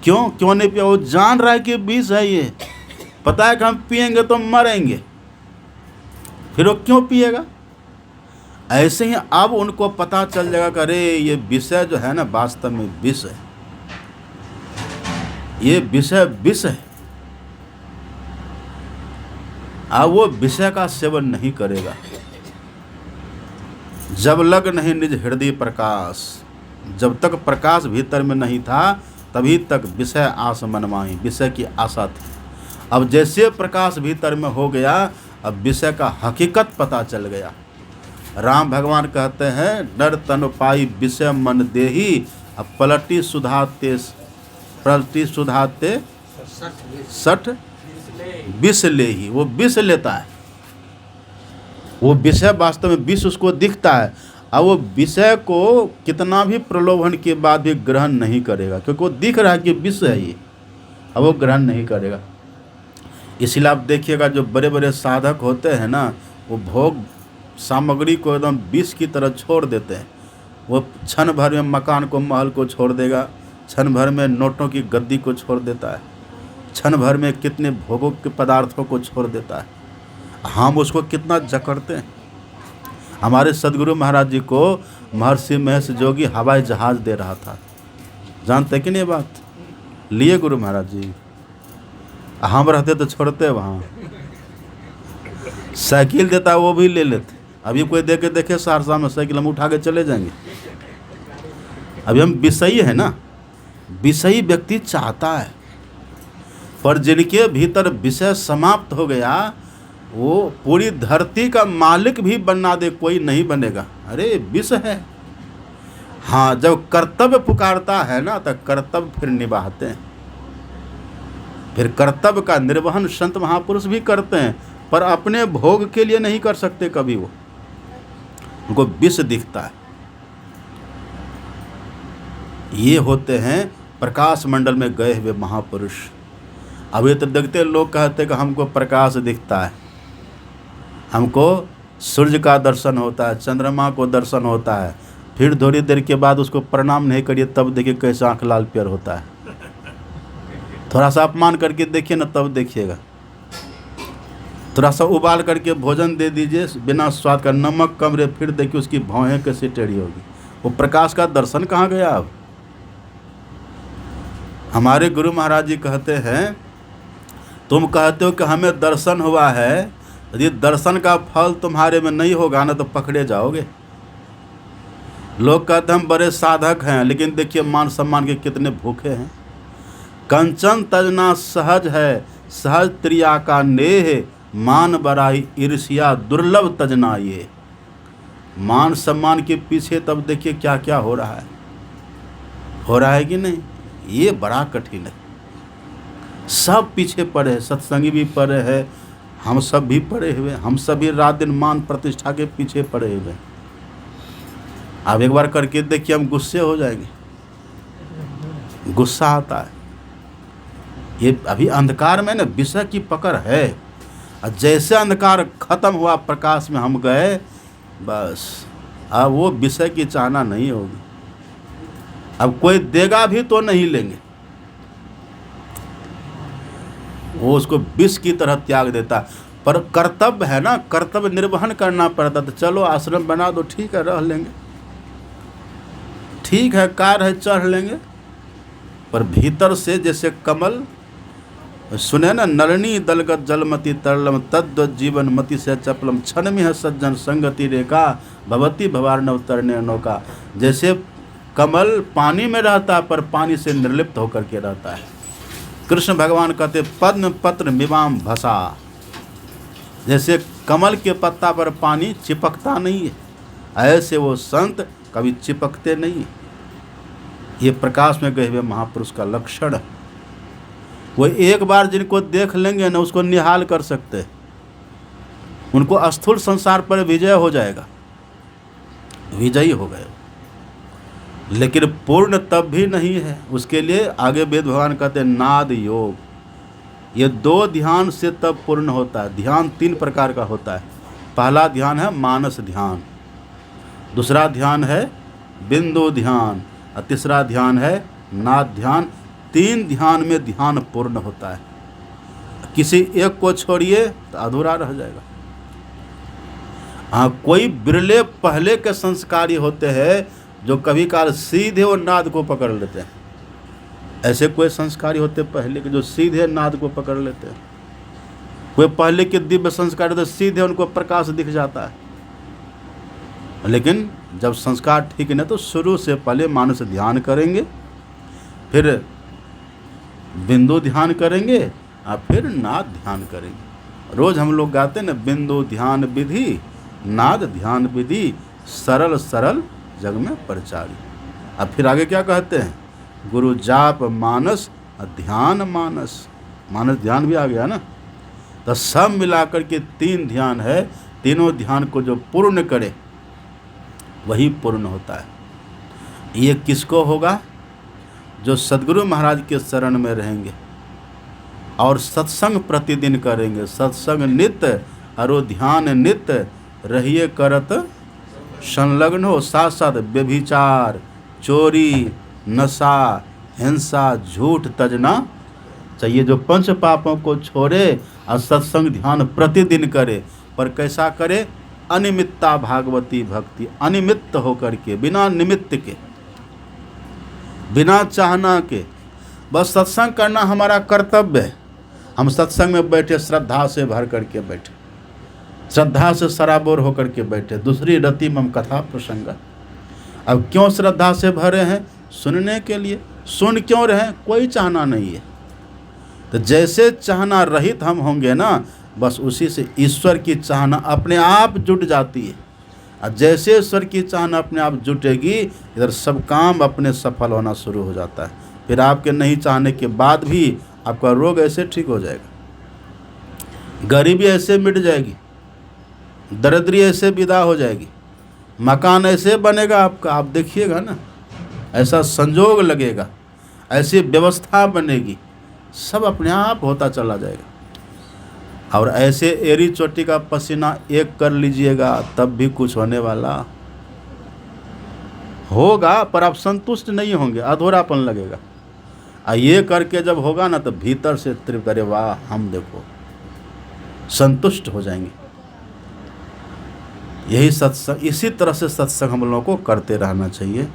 S1: क्यों नहीं पिया? वो जान रहा है कि विष है, ये पता है कि हम पिएंगे तो मरेंगे, फिर वो क्यों पिएगा? ऐसे ही अब उनको पता चल जाएगा कि अरे ये विषय जो है ना, वास्तव में विष है, ये विषय विष है। अब वो विषय का सेवन नहीं करेगा। जब लग नहीं निज हृदय प्रकाश, जब तक प्रकाश भीतर में नहीं था तभी तक विषय आस मनमाई, विषय की आशा थी। अब जैसे प्रकाश भीतर में हो गया, अब विषय का हकीकत पता चल गया। राम भगवान कहते हैं, डर तन पाई विषय मन देही, अब पलटी सुधाते 60 विष ले ही। वो विष लेता है, वो विषय वास्तव में विष उसको दिखता है। अब वो विषय को कितना भी प्रलोभन के बाद भी ग्रहण नहीं करेगा, क्योंकि वो दिख रहा है कि विष है ये, अब वो ग्रहण नहीं करेगा। इसलिए आप देखिएगा, जो बड़े बड़े साधक होते हैं ना, वो भोग सामग्री को एकदम विष की तरह छोड़ देते हैं। वो क्षण भर में मकान को, महल को छोड़ देगा, क्षण भर में नोटों की गद्दी को छोड़ देता है, क्षण भर में कितने भोगों के पदार्थों को छोड़ देता है। हम उसको कितना जकड़ते हैं। हमारे सदगुरु महाराज जी को महर्षि महेश जोगी हवाई जहाज दे रहा था, जानते कि नहीं बात? लिए गुरु महाराज जी, हम रहते तो छोड़ते वहाँ। साइकिल देता वो भी ले लेते। अभी कोई दे के देखे सहरसा में साइकिल, हम उठा के चले जाएंगे। अभी हम विषयी है ना, विषयी व्यक्ति चाहता है, पर जिनके भीतर विषय समाप्त हो गया, वो पूरी धरती का मालिक भी बना दे, कोई नहीं बनेगा। अरे विष है। हाँ, जब कर्तव्य पुकारता है ना, तो कर्तव्य फिर निभाते हैं। फिर कर्तव्य का निर्वहन संत महापुरुष भी करते हैं, पर अपने भोग के लिए नहीं कर सकते कभी। वो उनको विष दिखता है। ये होते हैं प्रकाश मंडल में गए हुए महापुरुष। अभी तो देखते लोग कहते कि हमको प्रकाश दिखता है, हमको सूर्य का दर्शन होता है, चंद्रमा को दर्शन होता है, फिर थोड़ी देर के बाद उसको प्रणाम नहीं करिए, तब देखिए कैसे आँख लाल प्यार होता है। थोड़ा सा अपमान करके देखिए ना, तब देखिएगा। थोड़ा सा उबाल करके भोजन दे दीजिए बिना स्वाद का, नमक कम रहे, फिर देखिए उसकी भौहें कैसे टेढ़ी होगी। वो प्रकाश का दर्शन कहाँ गया अब? हमारे गुरु महाराज जी कहते हैं, तुम कहते हो कि हमें दर्शन हुआ है, यदि दर्शन का फल तुम्हारे में नहीं होगा ना, तो पकड़े जाओगे। लोग कहते हैं हम बड़े साधक हैं, लेकिन देखिए मान सम्मान के कितने भूखे हैं। कंचन तजना सहज है, सहज त्रिया का नेह, मान बराई ईर्ष्या दुर्लभ तजना ये। मान सम्मान के पीछे तब देखिए क्या क्या हो रहा है कि नहीं? ये बड़ा कठिन है। सब पीछे पड़े हैं, सत्संगी भी पड़े हैं, हम सब भी पड़े हुए, हम सभी रात दिन मान प्रतिष्ठा के पीछे पड़े हुए। आप एक बार करके देखिए, हम गुस्से हो जाएंगे, गुस्सा आता है। ये अभी अंधकार में ना विषय की पकड़ है, और जैसे अंधकार खत्म हुआ, प्रकाश में हम गए, बस अब वो विषय की चाहना नहीं होगी। अब कोई देगा भी तो नहीं लेंगे, वो उसको विष की तरह त्याग देता। पर कर्तव्य है ना, कर्तव्य निर्वहन करना पड़ता। तो चलो आश्रम बना दो, ठीक है, रह लेंगे। ठीक है, कार है, चढ़ लेंगे, पर भीतर से जैसे कमल, सुने ना, नरनी दलगत जलमति तरलम तद्वत जीवन मति से चपलम क्षण में है सज्जन संगति रेखा भवती भवार्णव तरने नौका। जैसे कमल पानी में रहता है पर पानी से निर्लिप्त होकर के रहता है। कृष्ण भगवान कहते पद्म पत्र मिवाम भसा, जैसे कमल के पत्ता पर पानी चिपकता नहीं है, ऐसे वो संत कभी चिपकते नहीं। ये प्रकाश में गए हुए महापुरुष का लक्षण। वो एक बार जिनको देख लेंगे ना, उसको निहाल कर सकते हैं, उनको स्थूल संसार पर विजय हो जाएगा, विजयी हो गए। लेकिन पूर्ण तब भी नहीं है, उसके लिए आगे वेद भगवान कहते हैं नाद योग। ये 2 ध्यान से तब पूर्ण होता है। ध्यान 3 प्रकार का होता है। पहला ध्यान है मानस ध्यान, दूसरा ध्यान है बिंदु ध्यान, और तीसरा ध्यान है नाद ध्यान। 3 ध्यान में ध्यान पूर्ण होता है। किसी एक को छोड़िए तो अधूरा रह जाएगा। हाँ, कोई बिरले पहले के संस्कारी होते हैं जो कभी काल सीधे वो नाद को पकड़ लेते हैं। ऐसे कोई संस्कारी होते पहले के जो सीधे नाद को पकड़ लेते हैं। कोई पहले के दिव्य संस्कार होते सीधे उनको प्रकाश दिख जाता है। लेकिन जब संस्कार ठीक नहीं तो शुरू से पहले मानस ध्यान करेंगे, फिर बिंदु ध्यान करेंगे और फिर नाद ध्यान करेंगे। रोज हम लोग गाते हैं ना, बिंदु ध्यान विधि नाद ध्यान विधि सरल सरल जग में प्रचारी। अब फिर आगे क्या कहते हैं, गुरु जाप मानस ध्यान मानस, मानस ध्यान भी आ गया ना। तो सब मिलाकर के 3 ध्यान है। तीनों ध्यान को जो पूर्ण करे वही पूर्ण होता है। ये किसको होगा, जो सद्गुरु महाराज के शरण में रहेंगे और सत्संग प्रतिदिन करेंगे। सत्संग नित्य और ध्यान नित्य रहिए करत संलग्न हो। साथ साथ व्यभिचार, चोरी, नशा, हिंसा, झूठ तजना चाहिए। जो 5 पापों को छोड़े और सत्संग ध्यान प्रतिदिन करे। पर कैसा करे, अनिमित्ता भागवती भक्ति, अनिमित्त होकर के, बिना निमित्त के, बिना चाहना के। बस सत्संग करना हमारा कर्तव्य है। हम सत्संग में बैठे श्रद्धा से भर करके बैठे, श्रद्धा से सराबोर होकर के बैठे। दूसरी रति मम कथा प्रसंग। अब क्यों श्रद्धा से भरे हैं, सुनने के लिए। सुन क्यों रहे, कोई चाहना नहीं है। तो जैसे चाहना रहित हम होंगे ना, बस उसी से ईश्वर की चाहना अपने आप जुट जाती है। और जैसे ईश्वर की चाहना अपने आप जुटेगी, इधर सब काम अपने सफल होना शुरू हो जाता है। फिर आपके नहीं चाहने के बाद भी आपका रोग ऐसे ठीक हो जाएगा, गरीबी ऐसे मिट जाएगी, दरिद्री ऐसे विदा हो जाएगी, मकान ऐसे बनेगा आपका, आप देखिएगा ना, ऐसा संजोग लगेगा, ऐसी व्यवस्था बनेगी, सब अपने आप होता चला जाएगा। और ऐसे एरी चोटी का पसीना एक कर लीजिएगा, तब भी कुछ होने वाला होगा, पर आप संतुष्ट नहीं होंगे, अधूरापन लगेगा। और ये करके जब होगा ना, तो भीतर से तृप्त, अरे वाह, हम देखो संतुष्ट हो जाएंगे। यही सत्संग, इसी तरह से सत्संग हम लोगों को करते रहना चाहिए।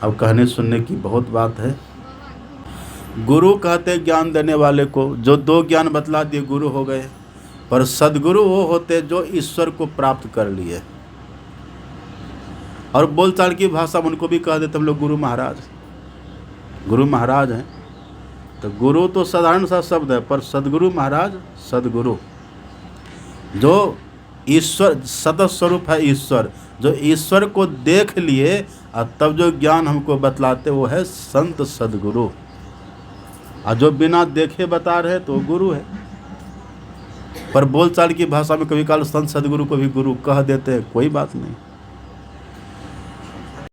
S1: अब कहने सुनने की बहुत बात है। गुरु कहते ज्ञान देने वाले को, जो 2 ज्ञान बतला दिए गुरु हो गए। पर सद्गुरु वो होते जो ईश्वर को प्राप्त कर लिए। और बोलचाल की भाषा में उनको भी कह देते हम लोग गुरु महाराज, गुरु महाराज हैं। तो गुरु तो साधारण सा शब्द है, पर सद्गुरु महाराज, सद्गुरु जो ईश्वर सतत स्वरूप है, ईश्वर जो ईश्वर को देख लिए और तब जो ज्ञान हमको बतलाते वो है संत सद्गुरु। और जो बिना देखे बता रहे तो गुरु है। पर बोलचाल की भाषा में कभी काल संत सद्गुरु को भी गुरु कह देते हैं, कोई बात नहीं।